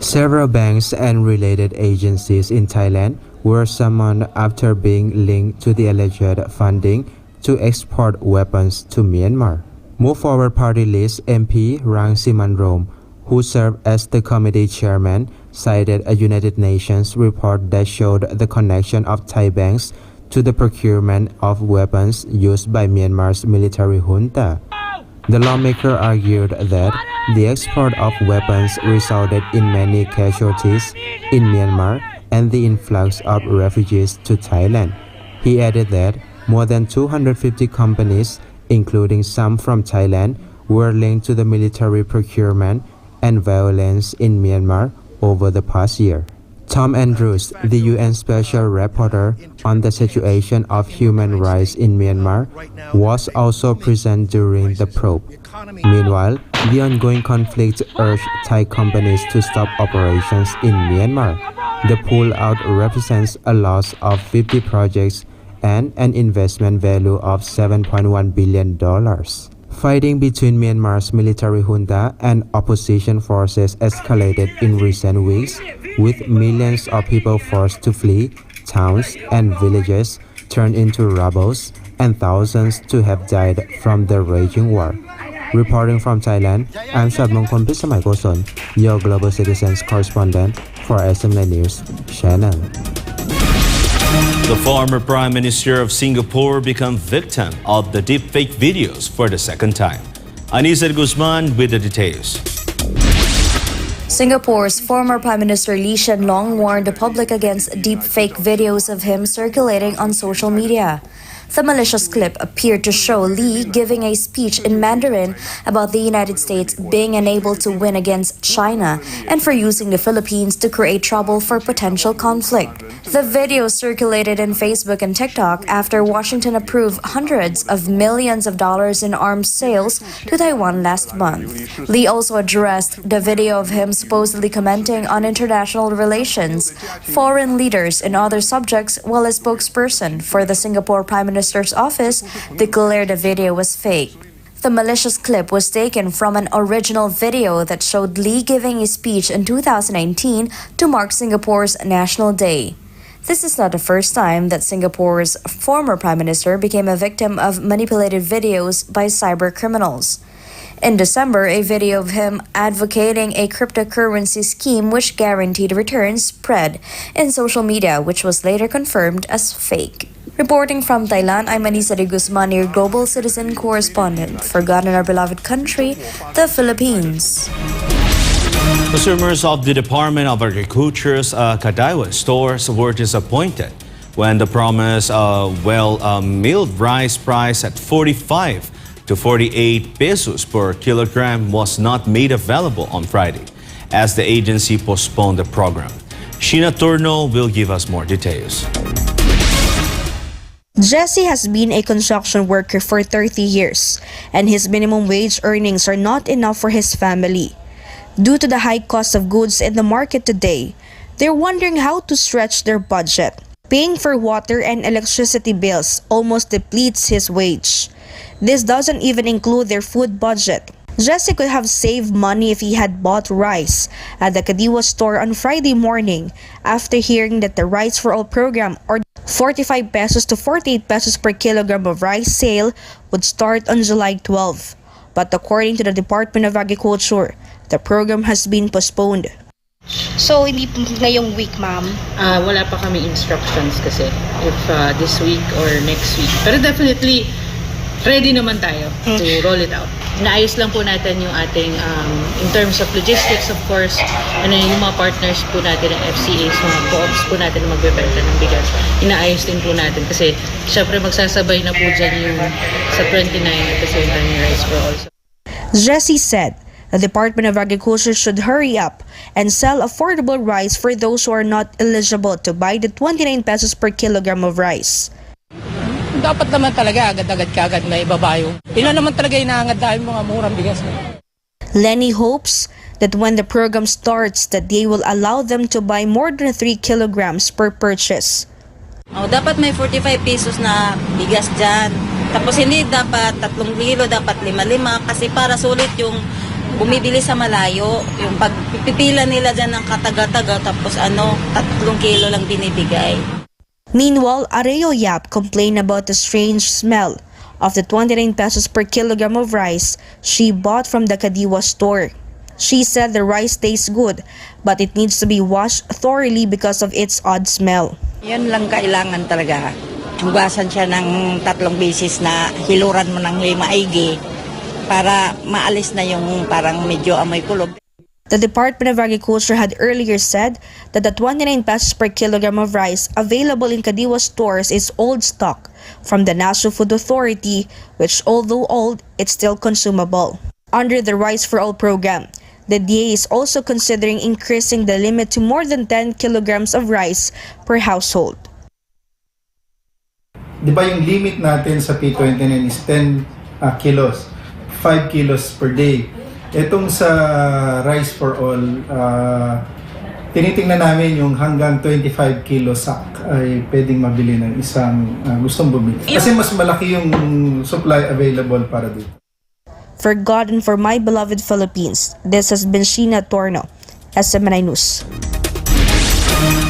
Several banks and related agencies in Thailand were summoned after being linked to the alleged funding to export weapons to Myanmar. Move Forward Party list MP Rangsimanrome, who served as the committee chairman, cited a United Nations report that showed the connection of Thai banks to the procurement of weapons used by Myanmar's military junta. The lawmaker argued that the export of weapons resulted in many casualties in Myanmar and the influx of refugees to Thailand. He added that more than 250 companies, including some from Thailand, were linked to the military procurement and violence in Myanmar over the past year. Tom Andrews, the UN Special Rapporteur on the situation of human rights in Myanmar, was also present during the probe. Meanwhile, the ongoing conflict urged Thai companies to stop operations in Myanmar. The pull-out represents a loss of 50 projects and an investment value of $7.1 billion. Fighting between Myanmar's military junta and opposition forces escalated in recent weeks, with millions of people forced to flee, towns and villages turned into rubble, and thousands to have died from the raging war. Reporting from Thailand, I'm Shabmongkon Pisamagoson, your Global Citizens Correspondent for SMNI News Channel. The former Prime Minister of Singapore became victim of the deepfake videos for the second time. Anisa Guzman with the details. Singapore's former Prime Minister Lee Hsien Loong warned the public against deepfake videos of him circulating on social media. The malicious clip appeared to show Lee giving a speech in Mandarin about the United States being unable to win against China and for using the Philippines to create trouble for potential conflict. The video circulated in Facebook and TikTok after Washington approved hundreds of millions of dollars in arms sales to Taiwan last month. Lee also addressed the video of him supposedly commenting on international relations, foreign leaders, and other subjects, while a spokesperson for the Singapore Prime Minister's office declared the video was fake. The malicious clip was taken from an original video that showed Lee giving a speech in 2019 to mark Singapore's National Day. This is not the first time that Singapore's former prime minister became a victim of manipulated videos by cyber criminals. In December, a video of him advocating a cryptocurrency scheme which guaranteed returns spread in social media, which was later confirmed as fake. Reporting from Thailand, I'm Anisa de Guzman, your Global Citizen Correspondent for God and our beloved country, the Philippines. Consumers of the Department of Agriculture's Kadaiwa stores were disappointed when the promised milled rice price at 45 to 48 pesos per kilogram was not made available on Friday, as the agency postponed the program. Sheena Turno will give us more details. Jesse has been a construction worker for 30 years, and his minimum wage earnings are not enough for his family. Due to the high cost of goods in the market today, they're wondering how to stretch their budget. Paying for water and electricity bills almost depletes his wage. This doesn't even include their food budget. Jesse could have saved money if he had bought rice at the Kadiwa store on Friday morning after hearing that the Rice for All program or 45 pesos to 48 pesos per kilogram of rice sale would start on July 12. But according to the Department of Agriculture, the program has been postponed. So, hindi ngayong week, ma'am? Wala pa kami instructions kasi if this week or next week. Pero definitely, ready naman tayo to roll it out. Inaayos lang po natin yung ating, in terms of logistics, of course, yung mga partners po natin ng FCAs, mga co-ops po natin na magbebenta ng bigas. Inaayos din po natin kasi syempre magsasabay na po dyan yung sa 29 at the same time yung Rice for All. Jesse said the Department of Agriculture should hurry up and sell affordable rice for those who are not eligible to buy the 29 pesos per kilogram of rice. Dapat naman talaga agad-agad kagad may ibabayo. Ilan naman talaga inaangad dahil mga murang bigas. Lenny hopes that when the program starts that they will allow them to buy more than 3 kilograms per purchase. Dapat may 45 pesos na bigas dyan. Tapos hindi dapat 3 kilo, dapat 5-5 kasi para sulit yung bumibili sa malayo. Yung pagpipila nila dyan ng kataga-taga tapos 3 kilo lang binibigay. Meanwhile, Areo Yap complained about the strange smell of the 29 pesos per kilogram of rice she bought from the Kadiwa store. She said the rice tastes good, but it needs to be washed thoroughly because of its odd smell. Yan lang kailangan talaga. Hugasan siya ng 3 beses na hiluran mo ng maigi para maalis na yung parang medyo amoy kulog. The Department of Agriculture had earlier said that the 29 pesos per kilogram of rice available in Kadiwa stores is old stock from the National Food Authority, which although old, it's still consumable. Under the Rice for All program, the DA is also considering increasing the limit to more than 10 kilograms of rice per household. Di ba yung limit natin sa P29 is 10 kilos, 5 kilos per day. Itong sa Rice for All, tinitingnan namin yung hanggang 25 kilo sack ay pwedeng mabili ng isang gustong bumili. Kasi mas malaki yung supply available para dito. For God and for my beloved Philippines, this has been Sheena Torno, SMNI News.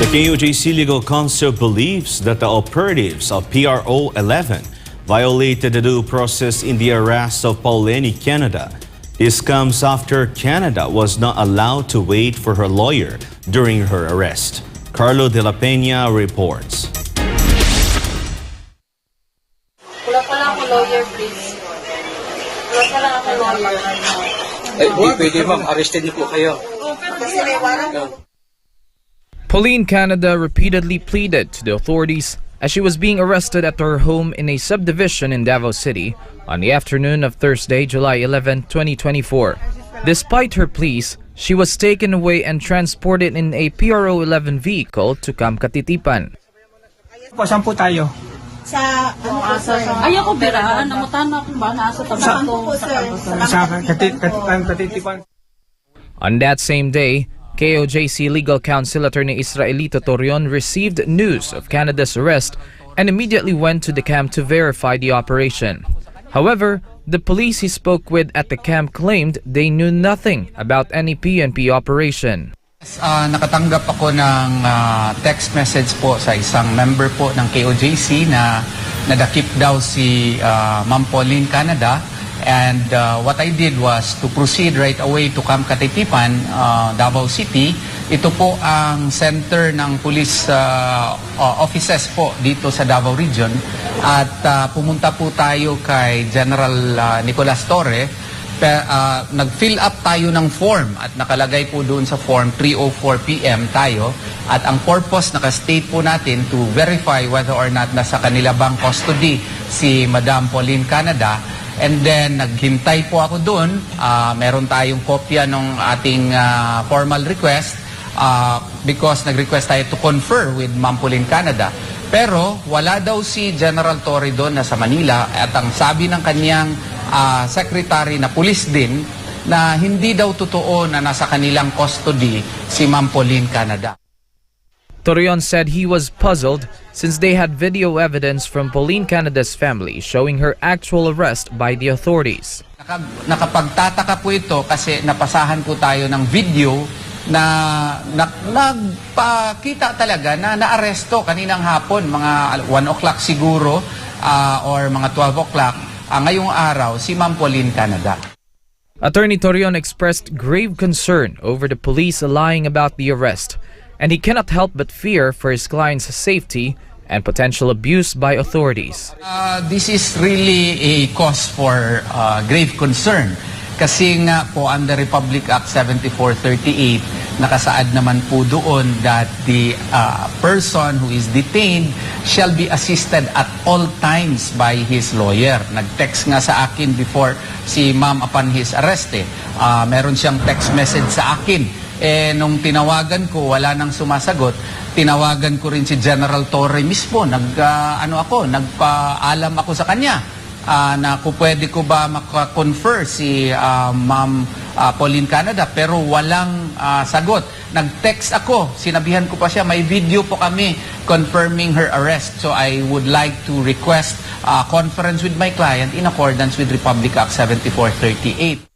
The KOJC legal counsel believes that the operatives of PRO 11 violated the due process in the arrest of Pauleni Canada. This comes after Canada was not allowed to wait for her lawyer during her arrest. Carlo de la Peña reports. Wala pala ako lawyer, please. Wala pala ako lawyer. Di pwede ma'am, arrested niyo po kayo. Pauline Canada repeatedly pleaded to the authorities as she was being arrested at her home in a subdivision in Davao City on the afternoon of Thursday, July 11, 2024. Despite her pleas, she was taken away and transported in a PRO 11 vehicle to Camp Katitipan. Saan po tayo? Sa Ayoko biraan, namutan ako ba nasa tabaco Sa Katitipan. On that same day, KOJC legal counsel attorney Israelito Torion received news of Canada's arrest and immediately went to the camp to verify the operation. However, the police he spoke with at the camp claimed they knew nothing about any PNP operation. Nakatanggap ako ng text message po sa isang member po ng KOJC na nadakip daw si Ma'am Pauline Canada. And what I did was to proceed right away to Camp Katitipan, Davao City. Ito po ang center ng police offices po dito sa Davao Region. At pumunta po tayo kay General Nicolas Torre. Nag-fill up tayo ng form at nakalagay po doon sa form 3:04 PM tayo. At ang purpose, naka-state po natin to verify whether or not nasa kanila bang custody si Madam Pauline Canada. And then, naghintay po ako doon. Meron tayong kopya ng ating formal request because nag-request tayo to confer with Ma'am Pauline Canada. Pero, wala daw si General Torre doon na sa Manila at ang sabi ng kanyang secretary na police din na hindi daw totoo na nasa kanilang custody si Ma'am Pauline Canada. Torion said he was puzzled since they had video evidence from Pauline Canada's family showing her actual arrest by the authorities. Nakapagtataka po ito kasi napasahan po tayo ng video na nagpakita talaga na naaresto kaninang hapon, mga 1 o'clock siguro or mga 12 o'clock, ngayong araw, si Ma'am Pauline Canada. Attorney Torion expressed grave concern over the police lying about the arrest, and he cannot help but fear for his client's safety and potential abuse by authorities. This is really a cause for grave concern. Kasi nga po under Republic Act 7438, nakasaad naman po doon that the person who is detained shall be assisted at all times by his lawyer. Nag-text nga sa akin before si ma'am upon his arrest. Meron siyang text message sa akin. Nung tinawagan ko, wala nang sumasagot. Tinawagan ko rin si General Torre mismo. Nagpaalam ako sa kanya. Na kung pwede ko ba makakonfer si Ma'am Pauline Canada, pero walang sagot. Nag-text ako, sinabihan ko pa siya, may video po kami confirming her arrest. So I would like to request a conference with my client in accordance with Republic Act 7438.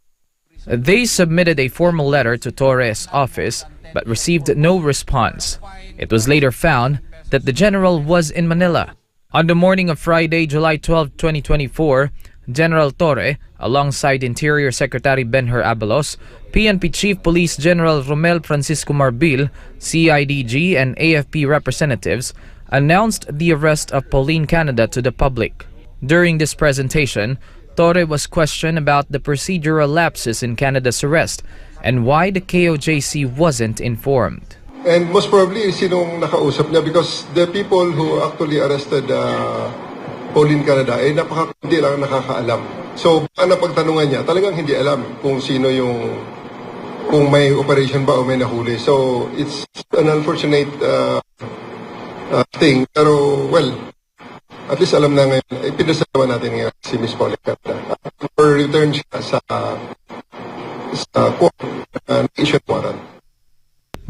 They submitted a formal letter to Torres' office but received no response. It was later found that the general was in Manila. On the morning of Friday, July 12, 2024, General Torre, alongside Interior Secretary Benhur Abalos, PNP Chief Police General Romel Francisco Marbil, CIDG, and AFP representatives, announced the arrest of Pauline Canada to the public. During this presentation, Torre was questioned about the procedural lapses in Canada's arrest and why the KOJC wasn't informed. And most probably, sinong nakausap niya because the people who actually arrested Pauline Canada ay napakakunti lang nakakaalam. So, baka napagtanungan niya, talagang hindi alam kung sino kung may operation ba o may nahuli. So, it's an unfortunate thing. Pero, well, at least alam na ngayon, pinasalaman natin ngayon si Miss Pauline Canada. For return siya sa court na issue warrant.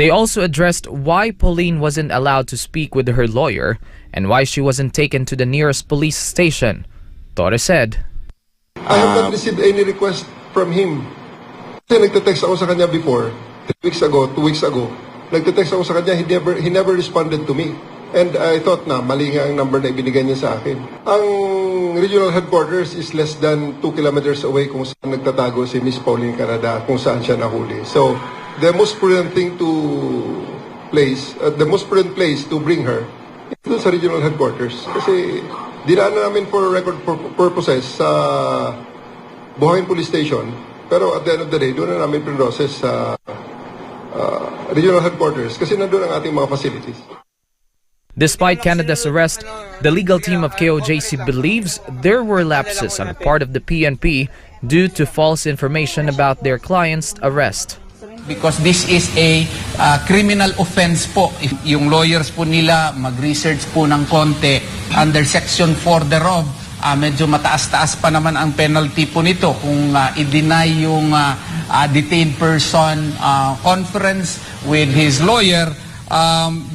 They also addressed why Pauline wasn't allowed to speak with her lawyer and why she wasn't taken to the nearest police station. Torre said, I have not received any request from him. Kasi nagte-text ako sa kanya before, 2 weeks ago. Nagte-text ako sa kanya, he never responded to me. And I thought na mali nga ang number na ibinigay niya sa akin. Ang regional headquarters is less than 2 kilometers away kung saan nagtatago si Miss Pauline Canada, kung saan siya nahuli. So, the most prudent place to bring her is sa regional headquarters. Kasi dinaan na namin for record purposes sa Buhangin Police Station. Pero at the end of the day, doon na namin pinroses sa regional headquarters kasi nandun ang ating mga facilities. Despite Canada's arrest, the legal team of KOJC believes there were lapses on the part of the PNP due to false information about their client's arrest. Because this is a criminal offense po. If yung lawyers po nila mag-research po ng konti under Section 4 thereof, medyo mataas-taas pa naman ang penalty po nito kung i-deny yung detained person conference with his lawyer.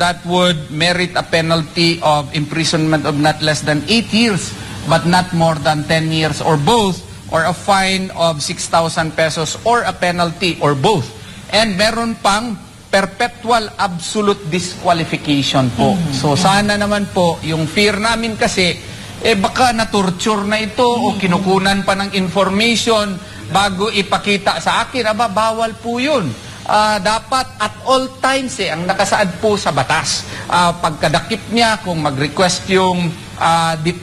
That would merit a penalty of imprisonment of not less than 8 years but not more than 10 years or both, or a fine of 6,000 pesos or a penalty or both. And meron pang perpetual absolute disqualification po. So sana naman po, yung fear namin kasi, baka na-torture na ito o kinukunan pa ng information bago ipakita sa akin. Bawal po yun. Dapat at all times ang nakasaad po sa batas. Pagkadakip niya, kung mag-request yung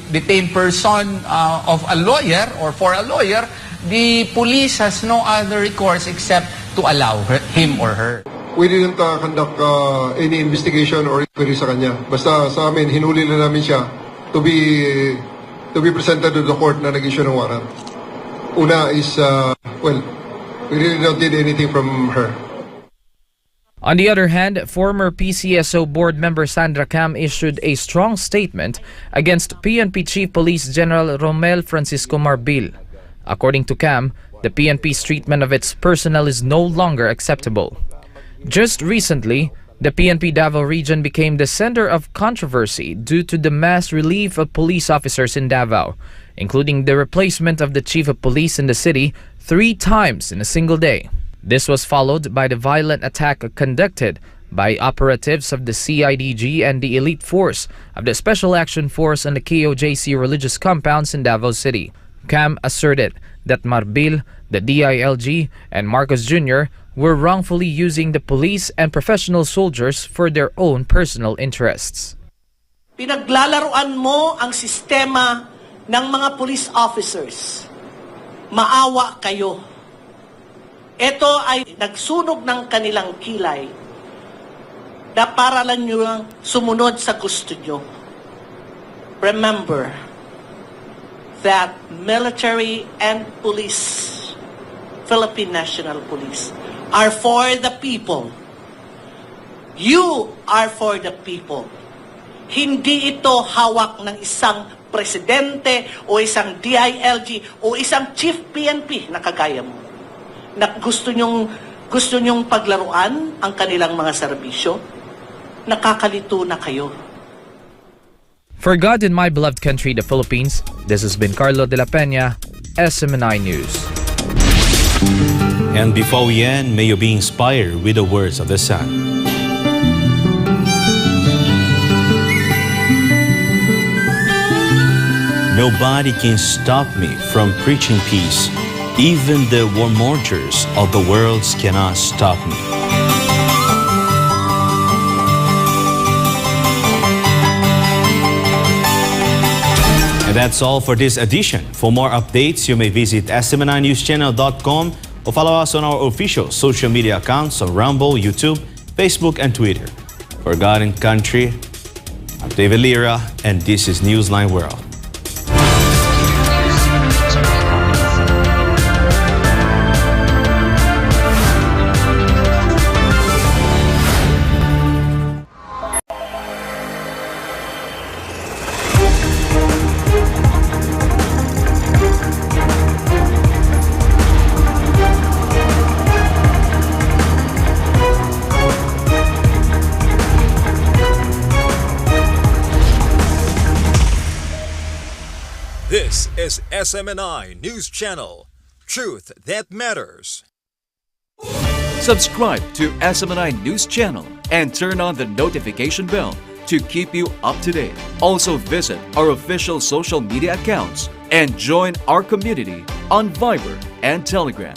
detained person of a lawyer or for a lawyer, the police has no other recourse except to allow him or her. We didn't conduct any investigation or inquiry sa kanya. Basta sa amin, hinuli na namin siya to be presented to the court na nag-issue ng warrant. Una is, we really don't need anything from her. On the other hand, former PCSO board member Sandra Cam issued a strong statement against PNP Chief Police General Romel Francisco Marbil. According to Cam, the PNP's treatment of its personnel is no longer acceptable. Just recently, The PNP Davao region became the center of controversy due to the mass relief of police officers in Davao, including the replacement of the chief of police in the city 3 times in a single day. This was followed by the violent attack conducted by operatives of the CIDG and the elite force of the Special Action Force on the KOJC religious compounds in Davao City. CAM asserted that Marbil, the DILG, and Marcos Jr. were wrongfully using the police and professional soldiers for their own personal interests. Pinaglalaruan mo ang sistema ng mga police officers. Maawa kayo. Ito ay nagsunog ng kanilang kilay na para lang nyo sumunod sa gusto nyo. Remember that military and police, Philippine National Police, are for the people. You are for the people. Hindi ito hawak ng isang presidente o isang DILG o isang chief PNP na kagaya mo. Na gusto nyong paglaruan ang kanilang mga serbisyo. Nakakalito na kayo. For God and my beloved country, the Philippines, this has been Carlo de la Peña, SMNI News. And before we end, may you be inspired with the words of the Son. Nobody can stop me from preaching peace. Even the warmongers of the world cannot stop me. And that's all for this edition. For more updates, you may visit smninewschannel.com or follow us on our official social media accounts on Rumble, YouTube, Facebook, and Twitter. For God and Country, I'm Deivid Lira, and this is Newsline World. This is SMNI News Channel. Truth that matters. Subscribe to SMNI News Channel and turn on the notification bell to keep you up to date. Also visit our official social media accounts and join our community on Viber and Telegram.